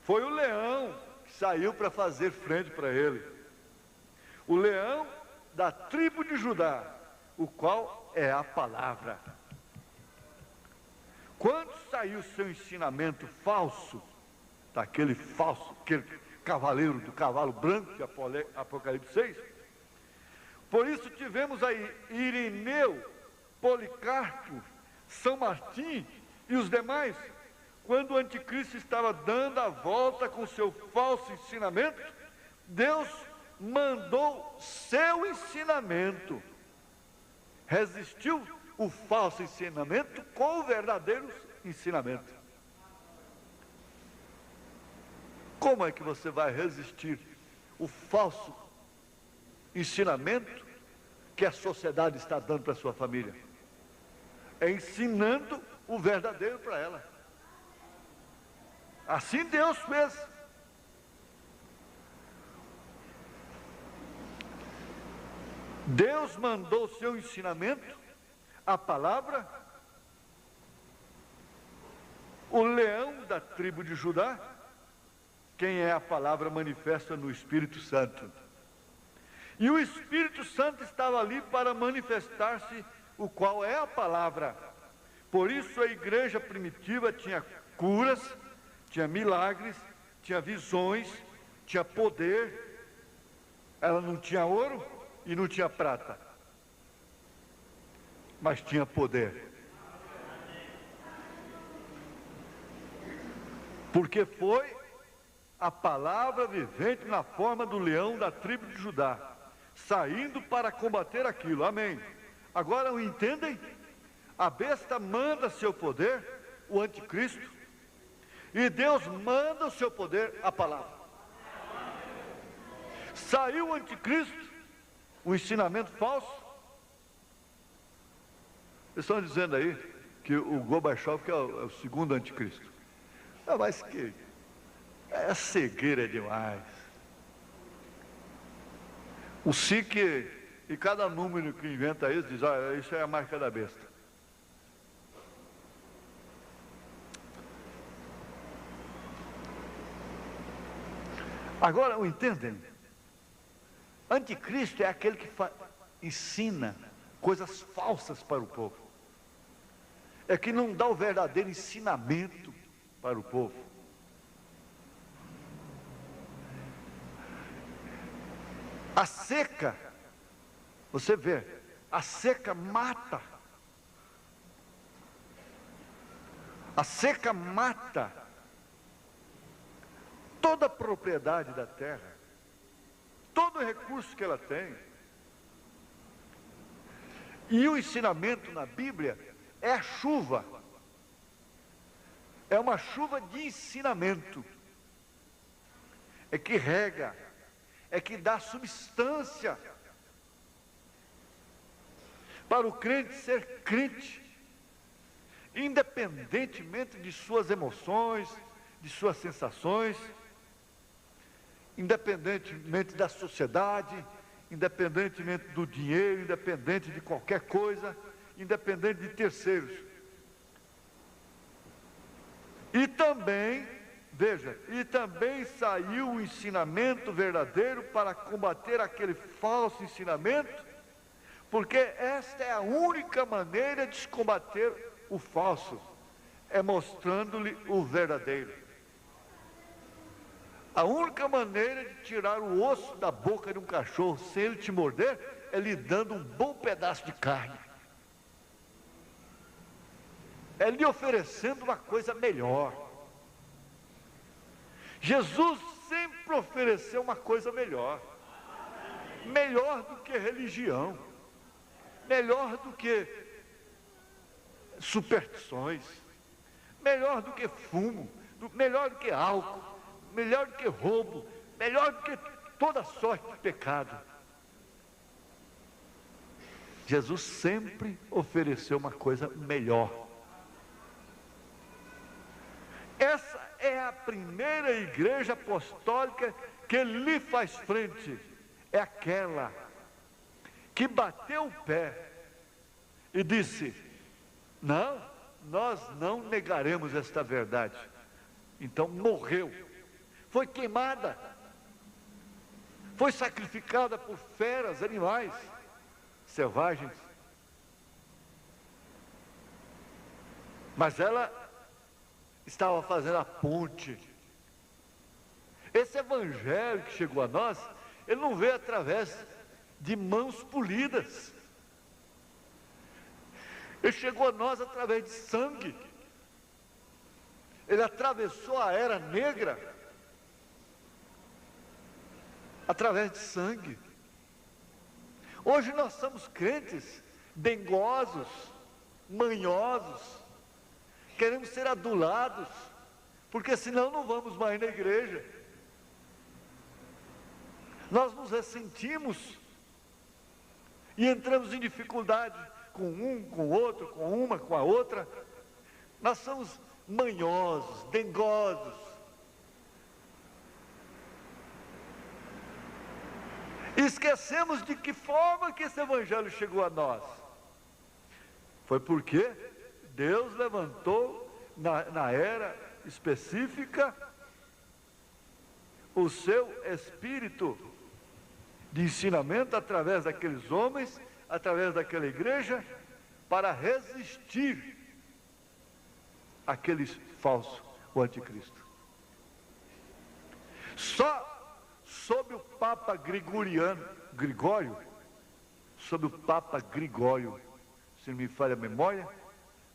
Foi o leão que saiu para fazer frente para ele. O leão da tribo de Judá, o qual é a palavra. Quando saiu seu ensinamento falso, daquele falso, aquele cavaleiro do cavalo branco de Apocalipse 6, por isso tivemos aí Irineu, Policarpo, São Martim e os demais, quando o anticristo estava dando a volta com seu falso ensinamento, Deus mandou seu ensinamento, resistiu o falso ensinamento com o verdadeiro ensinamento. Como é que você vai resistir o falso ensinamento que a sociedade está dando para a sua família? É ensinando o verdadeiro para ela. Assim Deus fez. Deus mandou o seu ensinamento, a palavra, o leão da tribo de Judá, quem é a palavra manifesta no Espírito Santo. E o Espírito Santo estava ali para manifestar-se, o qual é a palavra. Por isso a igreja primitiva tinha curas, tinha milagres, tinha visões, tinha poder. Ela não tinha ouro e não tinha prata, mas tinha poder. Porque foi a palavra vivente na forma do leão da tribo de Judá, saindo para combater aquilo. Amém. Agora o entendem? A besta manda seu poder, o anticristo, e Deus manda o seu poder, a palavra. Saiu o anticristo, o ensinamento falso. Eles estão dizendo aí que o Gorbachev que é o segundo anticristo. Mas que é cegueira demais. O SIC e cada número que inventa isso diz, olha, isso é a marca da besta. Agora, o entendem? Anticristo é aquele que ensina coisas falsas para o povo. É que não dá o verdadeiro ensinamento para o povo. A seca, você vê, a seca mata. A seca mata toda a propriedade da terra, todo o recurso que ela tem. E o ensinamento na Bíblia é a chuva. É uma chuva de ensinamento. É que rega, é que dá substância para o crente ser crente. independentemente de suas emoções, de suas sensações, independentemente da sociedade, independentemente do dinheiro, independente de qualquer coisa, independente de terceiros. E também, veja, e também saiu o ensinamento verdadeiro para combater aquele falso ensinamento, porque esta é a única maneira de se combater o falso, é mostrando-lhe o verdadeiro. A única maneira de tirar o osso da boca de um cachorro sem ele te morder é lhe dando um bom pedaço de carne. É lhe oferecendo uma coisa melhor. Jesus sempre ofereceu uma coisa melhor. Melhor do que religião. Melhor do que superstições. Melhor do que fumo. Melhor do que álcool. Melhor do que roubo. Melhor do que toda sorte de pecado. Jesus sempre ofereceu uma coisa melhor. Essa é a primeira igreja apostólica que lhe faz frente. É aquela que bateu o pé e disse: não, nós não negaremos esta verdade. Então morreu, foi queimada, foi sacrificada por feras, animais selvagens. Mas ela estava fazendo a ponte. Esse evangelho que chegou a nós, ele não veio através de mãos polidas. Ele chegou a nós através de sangue. Ele atravessou a era negra através de sangue. Hoje nós somos crentes dengosos, manhosos, queremos ser adulados, porque senão não vamos mais na igreja. Nós nos ressentimos e entramos em dificuldade com um, com o outro, com uma, com a outra. Nós somos manhosos, dengosos. Esquecemos de que forma que esse evangelho chegou a nós. Foi porque Deus levantou na era específica o seu espírito de ensinamento através daqueles homens, através daquela igreja, para resistir àqueles falsos, o anticristo. Só sob o Papa Gregório, sob o Papa Gregório, se não me falha a memória,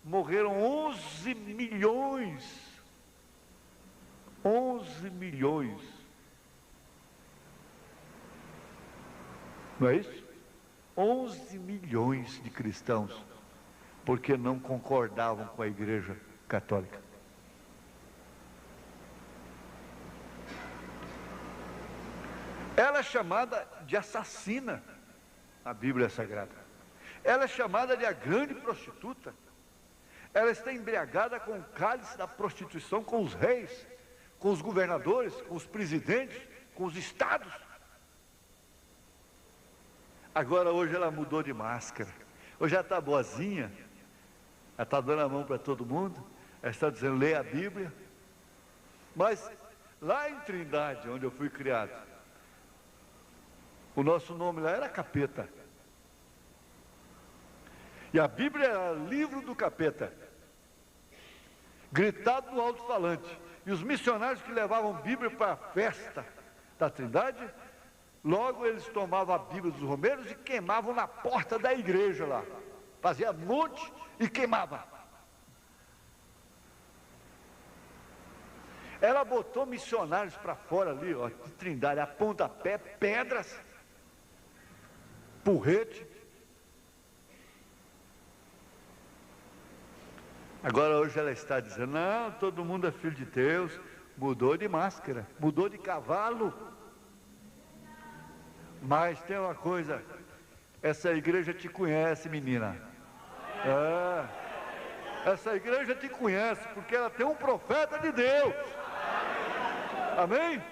morreram 11 milhões. 11 milhões. Não é isso? 11 milhões de cristãos, porque não concordavam com a Igreja Católica. Ela é chamada de assassina, a Bíblia Sagrada. Ela é chamada de a grande prostituta. Ela está embriagada com o cálice da prostituição, com os reis, com os governadores, com os presidentes, com os estados. Agora hoje ela mudou de máscara. Hoje ela está boazinha, ela está dando a mão para todo mundo, ela está dizendo, lê a Bíblia. Mas lá em Trindade, onde eu fui criado, o nosso nome lá era Capeta. E a Bíblia era livro do capeta, gritado no alto-falante. E os missionários que levavam Bíblia para a festa da Trindade, logo eles tomavam a Bíblia dos romeiros e queimavam na porta da igreja lá. Fazia monte e queimava. Ela botou missionários para fora ali, ó, de Trindade, a pontapé, pedras, porrete. Agora hoje ela está dizendo, não, todo mundo é filho de Deus. Mudou de máscara, mudou de cavalo. Mas tem uma coisa, essa igreja te conhece, menina. Essa igreja te conhece, porque ela tem um profeta de Deus. Amém?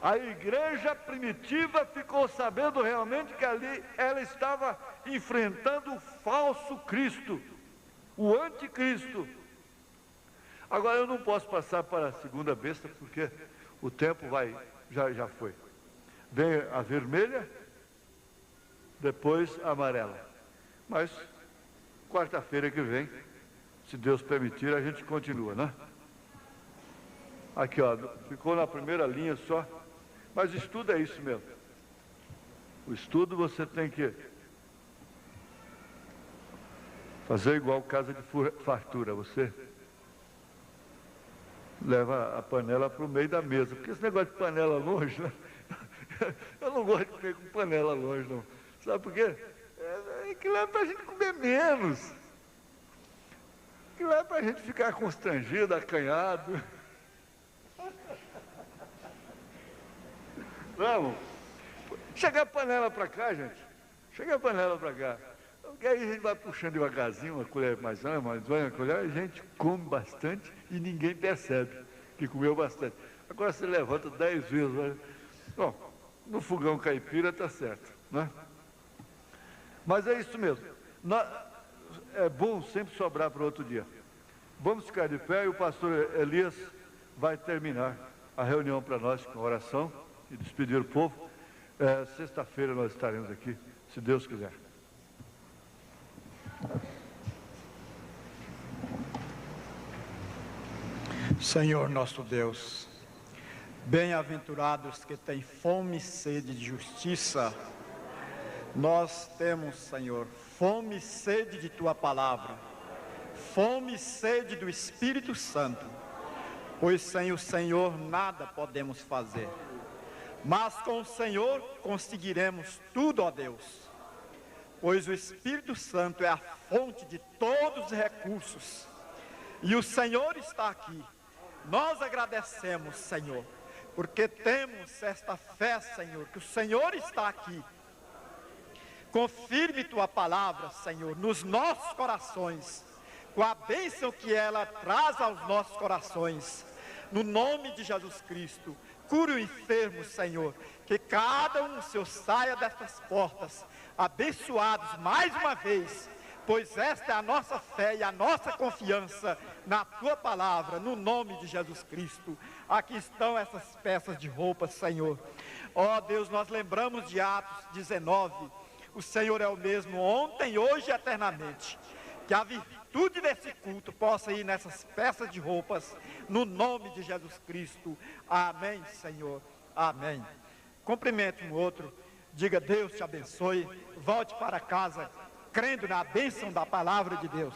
A igreja primitiva ficou sabendo realmente que ali ela estava enfrentando o falso Cristo, o anticristo. Agora eu não posso passar para a segunda besta, porque o tempo já foi. Vem a vermelha, depois a amarela. Mas quarta-feira que vem, se Deus permitir, a gente continua, né? Aqui, ó, ficou na primeira linha só. Mas estudo é isso mesmo. O estudo você tem que fazer igual casa de fartura. Você leva a panela para o meio da mesa. Porque esse negócio de panela longe, né? Eu não gosto de comer com panela longe, não. Sabe por quê? Aquilo é para a gente comer menos. Aquilo é para a gente ficar constrangido, acanhado. Vamos. Chega a panela para cá, gente. Chega a panela para cá. Porque aí a gente vai puxando devagarzinho, uma colher mais uma colher, a gente come bastante e ninguém percebe que comeu bastante. Agora você levanta 10 vezes. Vai... Bom, no fogão caipira está certo, né? Mas é isso mesmo. É bom sempre sobrar para outro dia. Vamos ficar de pé e o pastor Elias vai terminar a reunião para nós com oração e despedir o povo. Sexta-feira nós estaremos aqui, se Deus quiser. Senhor nosso Deus, bem-aventurados que têm fome e sede de justiça, nós temos, Senhor, fome e sede de Tua Palavra, fome e sede do Espírito Santo, pois sem o Senhor nada podemos fazer, mas com o Senhor conseguiremos tudo, ó Deus, pois o Espírito Santo é a fonte de todos os recursos, e o Senhor está aqui. Nós agradecemos, Senhor, porque temos esta fé, Senhor, que o Senhor está aqui. Confirme Tua Palavra, Senhor, nos nossos corações, com a bênção que ela traz aos nossos corações. No nome de Jesus Cristo, cure o enfermo, Senhor, que cada um, Senhor, saia destas portas abençoados mais uma vez, pois esta é a nossa fé e a nossa confiança na Tua Palavra, no nome de Jesus Cristo. Aqui estão essas peças de roupas, Senhor. Ó Deus, nós lembramos de Atos 19, o Senhor é o mesmo ontem, hoje e eternamente. Que a virtude desse culto possa ir nessas peças de roupas, no nome de Jesus Cristo. Amém, Senhor. Amém. Cumprimente um outro, diga Deus te abençoe, volte para casa crendo na bênção da palavra de Deus.